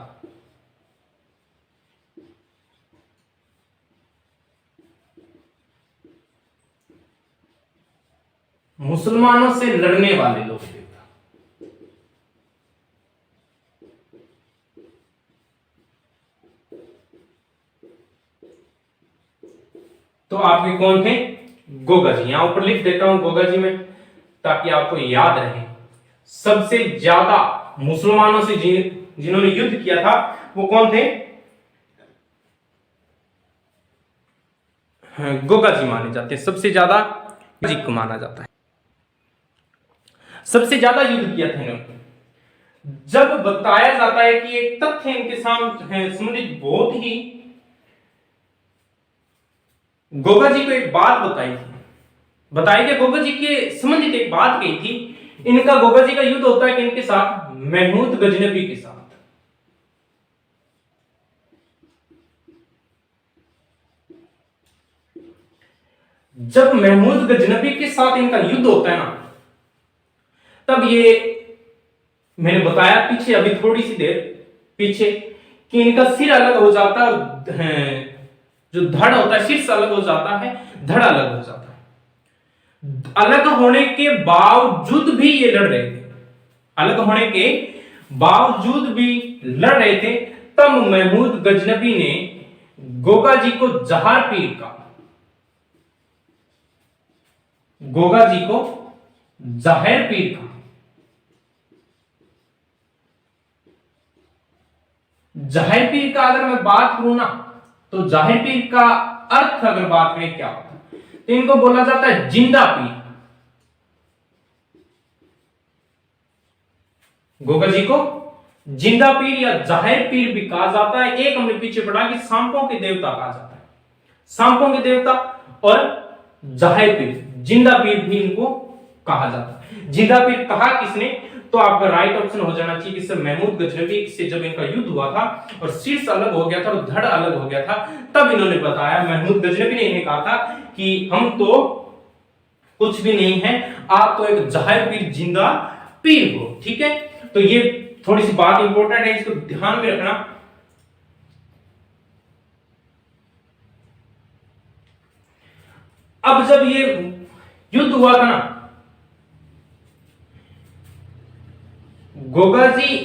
मुसलमानों से लड़ने वाले लोक देवता। तो आपके कौन थे? गोगा जी। यहां ऊपर लिख देता हूं गोगा जी में, ताकि आपको याद रहे। सबसे ज्यादा मुसलमानों से जिन्होंने युद्ध किया था वो कौन थे? गोगा जी माने जाते हैं। सबसे ज्यादा जी को माना जाता है, सबसे ज्यादा युद्ध किया था इन्होंने। जब बताया जाता है कि एक तथ्य इनके सामने संबंधित बहुत ही, गोगा जी को एक बात बताई कि गोगा जी के संबंधित एक बात कही थी। इनका गोगा जी का युद्ध होता है कि इनके साथ महमूद गजनबी के साथ। जब महमूद गजनबी के साथ इनका युद्ध होता है ना, तब ये मैंने बताया पीछे, अभी थोड़ी सी देर पीछे, कि इनका सिर अलग हो जाता है और जो धड़ होता है, शीर्ष अलग हो जाता है, धड़ अलग हो जाता है। अलग होने के बावजूद भी ये लड़ रहे थे, अलग होने के बावजूद भी लड़ रहे थे। तब महमूद गजनबी ने गोगा जी को जहार पीर का, गोगा जी को जाहिर पीर का, जाहिर पीर का अगर मैं बात करूं ना, तो जाहिर पीर का अर्थ अगर बात करें क्या होता है, तो इनको बोला जाता है जिंदा पीर। गोगा जी को जिंदा पीर या जाहिर पीर भी कहा जाता है। एक हमने पीछे पढ़ा कि सांपों के देवता कहा जाता है, सांपों के देवता, और जाहिर पीर, जिंदा पीर भी इनको कहा जाता है। जिंदा पीर कहा किसने? तो आपका राइट ऑप्शन हो जाना चाहिए कि महमूद गजनबी से जब इनका युद्ध हुआ था और शीर्ष अलग हो गया था और धड़ अलग हो गया था, तब इन्होंने बताया, महमूद गजनबी ने इन्हें कहा था कि हम तो कुछ भी नहीं है, आप तो एक जाहिर पीर, जिंदा पीर हो, ठीक है। तो ये थोड़ी सी बात इंपॉर्टेंट है, इसको ध्यान में रखना। अब जब ये युद्ध हुआ था ना, गोगा जी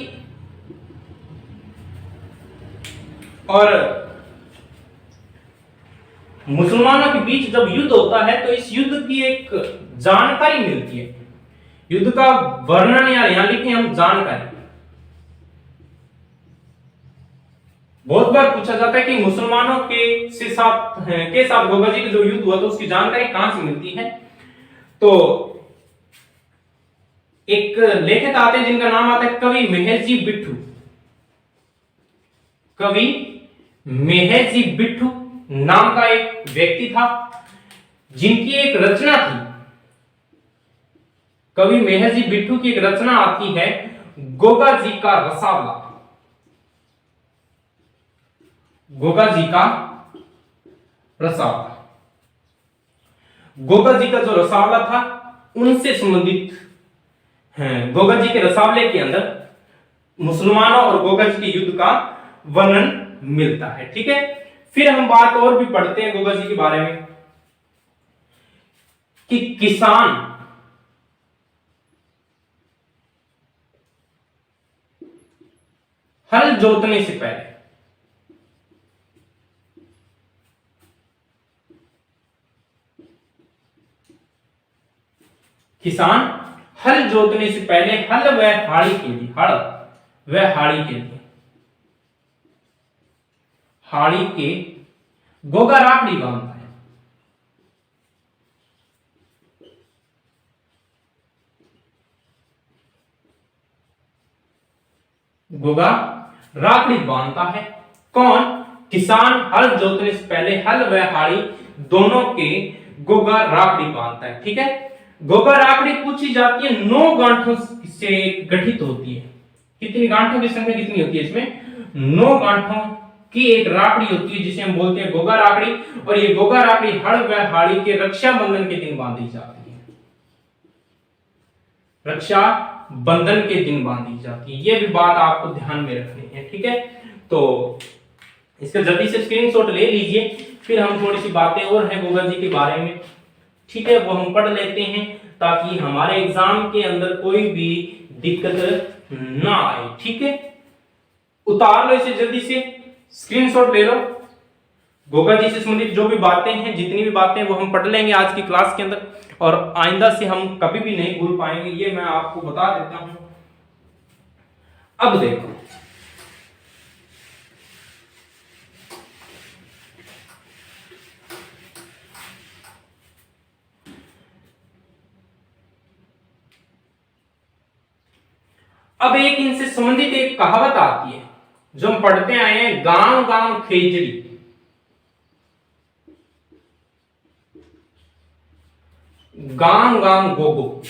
और मुसलमानों के बीच जब युद्ध होता है, तो इस युद्ध की एक जानकारी मिलती है। युद्ध का वर्णन यहां लिखे हम, जानकारी। बहुत बार पूछा जाता है कि मुसलमानों के साथ गोगा जी का जो युद्ध हुआ, तो उसकी जानकारी कहां से मिलती है। तो एक लेखक आते हैं जिनका नाम आता है कवि मेहरजी बिट्ठू। कवि मेहरजी बिट्ठू नाम का एक व्यक्ति था, जिनकी एक रचना थी। कवि मेहरजी बिट्ठू की एक रचना आती है, गोगा जी का रसावला। गोगा जी का रसावला। गोगा जी का जो रसावला था उनसे संबंधित है। गोगा जी के रसावले के अंदर मुसलमानों और गोगा जी के युद्ध का वर्णन मिलता है। ठीक है, फिर हम बात और भी पढ़ते हैं गोगा जी के बारे में कि किसान हल जोतने से पहले किसान हल जोतने से पहले हल व हाड़ी के लिए हाड़ी के गोगा राखड़ी बांधता है। गोगा राखड़ी बांधता है कौन? किसान हल जोतने से पहले हल व हाड़ी दोनों के गोगा राखड़ी बांधता है। ठीक है, गोगा राखड़ी पूछी जाती है 9 गांठों से गठित होती है। कितनी गांठों की संख्या कितनी होती है इसमें? 9 गांठों की एक राखड़ी होती है जिसे हम बोलते हैं गोगा राखड़ी। और ये गोगा राखड़ी हल व हाड़ी के रक्षाबंधन के दिन बांधी जाती है। रक्षा बंधन के दिन बांधी जाती है, ये भी बात आपको ध्यान में रखनी है। ठीक है, तो इसका जल्दी से स्क्रीनशॉट ले लीजिए, फिर हम थोड़ी सी बातें और हैं गोगा जी के बारे में, ठीक है, वो हम पढ़ लेते हैं ताकि हमारे एग्जाम के अंदर कोई भी दिक्कत ना आए। ठीक है, उतार लो इसे, जल्दी से स्क्रीनशॉट ले लो। गोगा जी से संबंधित जो भी बातें हैं, जितनी भी बातें वो हम पढ़ लेंगे आज की क्लास के अंदर, और आइंदा से हम कभी भी नहीं भूल पाएंगे, ये मैं आपको बता देता हूं। अब देखो, अब एक इनसे संबंधित एक कहावत आती है जो हम पढ़ते आए हैं, गांव गांव खेजड़ी। गांव गांव गोगो,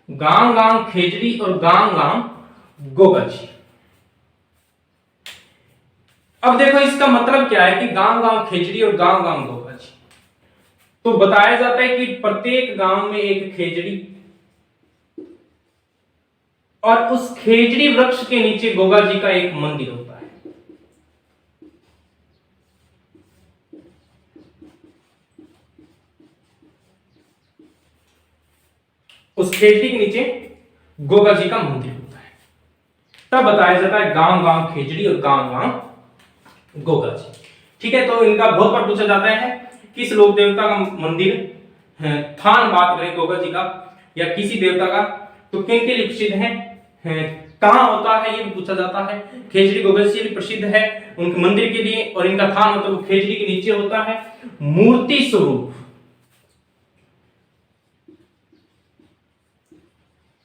गांव गांव खेजड़ी और गांव गांव गोगा जी। अब देखो इसका मतलब क्या है कि गांव गांव खेजड़ी और गांव गांव गोगा जी। तो बताया जाता है कि प्रत्येक गांव में एक खेजड़ी और उस खेजड़ी वृक्ष के नीचे गोगा जी का एक मंदिर होता है। उस खेजड़ी के नीचे गोगा जी का मंदिर होता है। तब बताया जाता है गांव गांव खेजड़ी और गांव गांव गोगा जी। ठीक है, तो इनका बहुत बार पूछा जाता है किस लोक देवता का मंदिर है, थान बात करें गोगा जी का या किसी देवता का तो किन के लिए प्रसिद्ध है, कहां होता है ये भी पूछा जाता है। खेजड़ी गोगा जी भी प्रसिद्ध है उनके मंदिर के लिए, और इनका थान होता है वो खेजड़ी के नीचे होता है मूर्ति स्वरूप।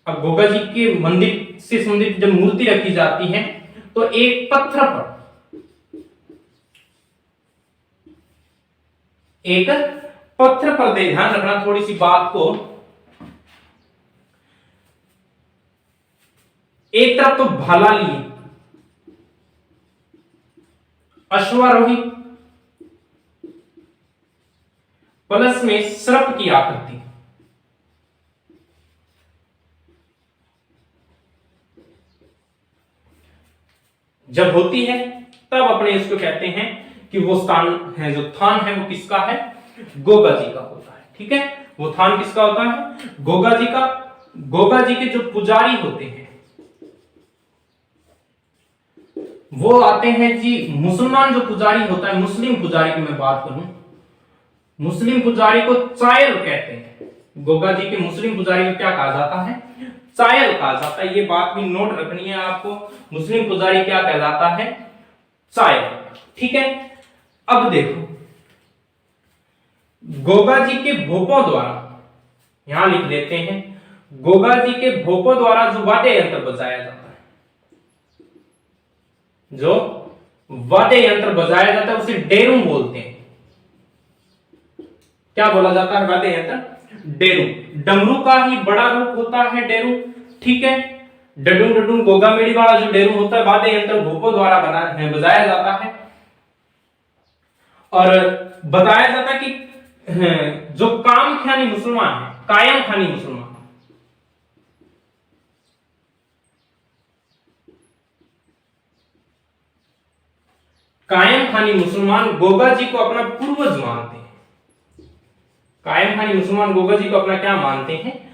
अब गोगा जी के मंदिर से संबंधित जब मूर्ति रखी जाती है तो एक पत्थर पर ध्यान रखना थोड़ी सी बात को, एक तरफ तो भाला लिए अश्वारोही प्लस में सर्प की आकृति, जब होती है तब अपने इसको कहते हैं कि वो स्थान है, जो थान है वो किसका है, गोगा जी का होता है। ठीक है, वो थान किसका होता है, गोगा जी का। गोगा जी के जो पुजारी होते हैं वो आते हैं जी, मुसलमान जो पुजारी होता है, मुस्लिम पुजारी की मैं बात करूं, मुस्लिम पुजारी को चायल कहते हैं। गोगा जी के मुस्लिम पुजारी को क्या कहा जाता है, चायल कहा जाता है। ये बात भी नोट रखनी है आपको, मुस्लिम पुजारी क्या कहलाता है, चायल। ठीक है, अब देखो गोगा जी के भोपों द्वारा, यहां लिख लेते हैं, गोगा जी के भोपों द्वारा जो वाद्य यंत्र बजाया जाता है, जो वाद्य यंत्र बजाया जाता है उसे डेरू बोलते हैं। क्या बोला जाता है वाद्य यंत्र, डेरू। डमरू का ही बड़ा रूप होता है डेरू। ठीक है, डडुम डडुम गोगा मेड़ी वाला जो डेरू होता है वाद्य यंत्र भूपों द्वारा बजाया जाता है। और बताया जाता है कि जो काम खानी मुसलमान है, कायम खानी मुसलमान, कायम खानी मुसलमान गोगा जी को अपना पूर्वज मानते हैं। कायम खानी मुसलमान गोगा जी को अपना क्या मानते हैं?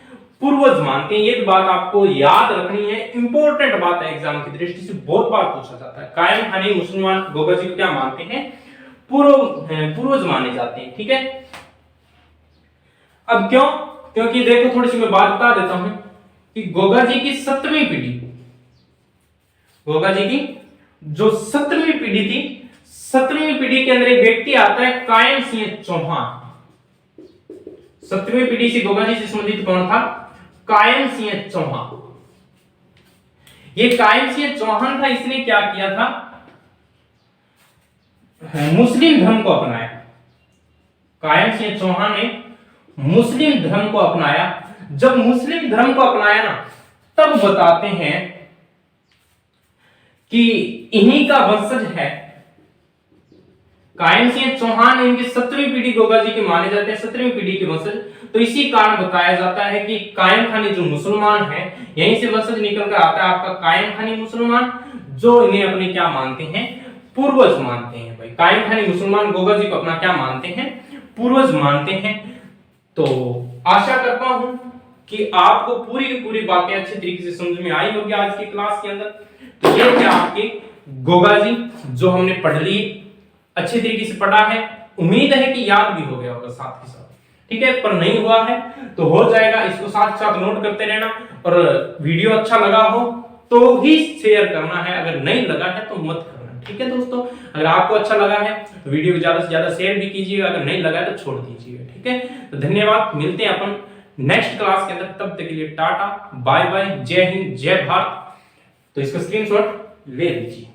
पूर्वज मानते हैं। ये भी बात आपको याद रखनी है, इंपॉर्टेंट बात है, एग्जाम की दृष्टि से बहुत बार पूछा जाता है। कायम खानी मुसलमान गोगा जी को क्या मानते हैं? पूर्वज माने जाते हैं। ठीक है, अब क्यों? क्योंकि देखो थोड़ी सी मैं बात बता देता हूं कि गोगा जी की 7वीं पीढ़ी, गोगा जी की जो 7वीं पीढ़ी थी, 7वीं पीढ़ी के अंदर एक व्यक्ति आता है कायम सिंह चौहान। 7वीं पीढ़ी से गोगा जी से संबंधित कौन था? कायम सिंह चौहान। ये कायम सिंह चौहान था, इसने क्या किया था? मुस्लिम धर्म को अपनाया। कायम सिंह चौहान ने मुस्लिम धर्म को अपनाया। जब मुस्लिम धर्म को अपनाया ना, तब बताते हैं कि इन्हीं का वंशज है कायम सिंह चौहान। इनकी 7वीं पीढ़ी गोगा जी के माने जाते हैं, 7वीं पीढ़ी के वंशज। तो इसी कारण बताया जाता है कि कायम खानी जो मुसलमान है, यहीं से वंशज निकल कर आता है आपका कायम खानी मुसलमान, जो इन्हें अपने क्या मानते हैं? पूर्वज मानते हैं। भाई कायम खानी मुसलमान गोगा जी को अपना क्या मानते हैं? पूर्वज मानते हैं। तो आशा करता हूं कि आपको पूरी की पूरी बातें अच्छी तरीके से समझ में आई होगी आज की क्लास के अंदर। तो ये थे आपके गोगा जी, जो हमने पढ़ ली, अच्छी तरीके से पढ़ा है। उम्मीद है कि याद भी हो गया होगा साथ के साथ। ठीक है, पर नहीं हुआ है तो हो जाएगा, इसको साथ साथ नोट करते रहना। और वीडियो अच्छा लगा हो तो ही शेयर करना है, अगर नहीं लगा है तो मत करना। ठीक है दोस्तों, अगर आपको अच्छा लगा है तो वीडियो को ज्यादा से ज्यादा शेयर भी कीजिएगा, अगर नहीं लगा है तो छोड़ दीजिएगा। ठीक है, तो धन्यवाद, मिलते हैं अपन नेक्स्ट क्लास के अंदर। तब तक के लिए टाटा बाय बाय, जय हिंद, जय भारत। तो इसका स्क्रीनशॉट ले लीजिए।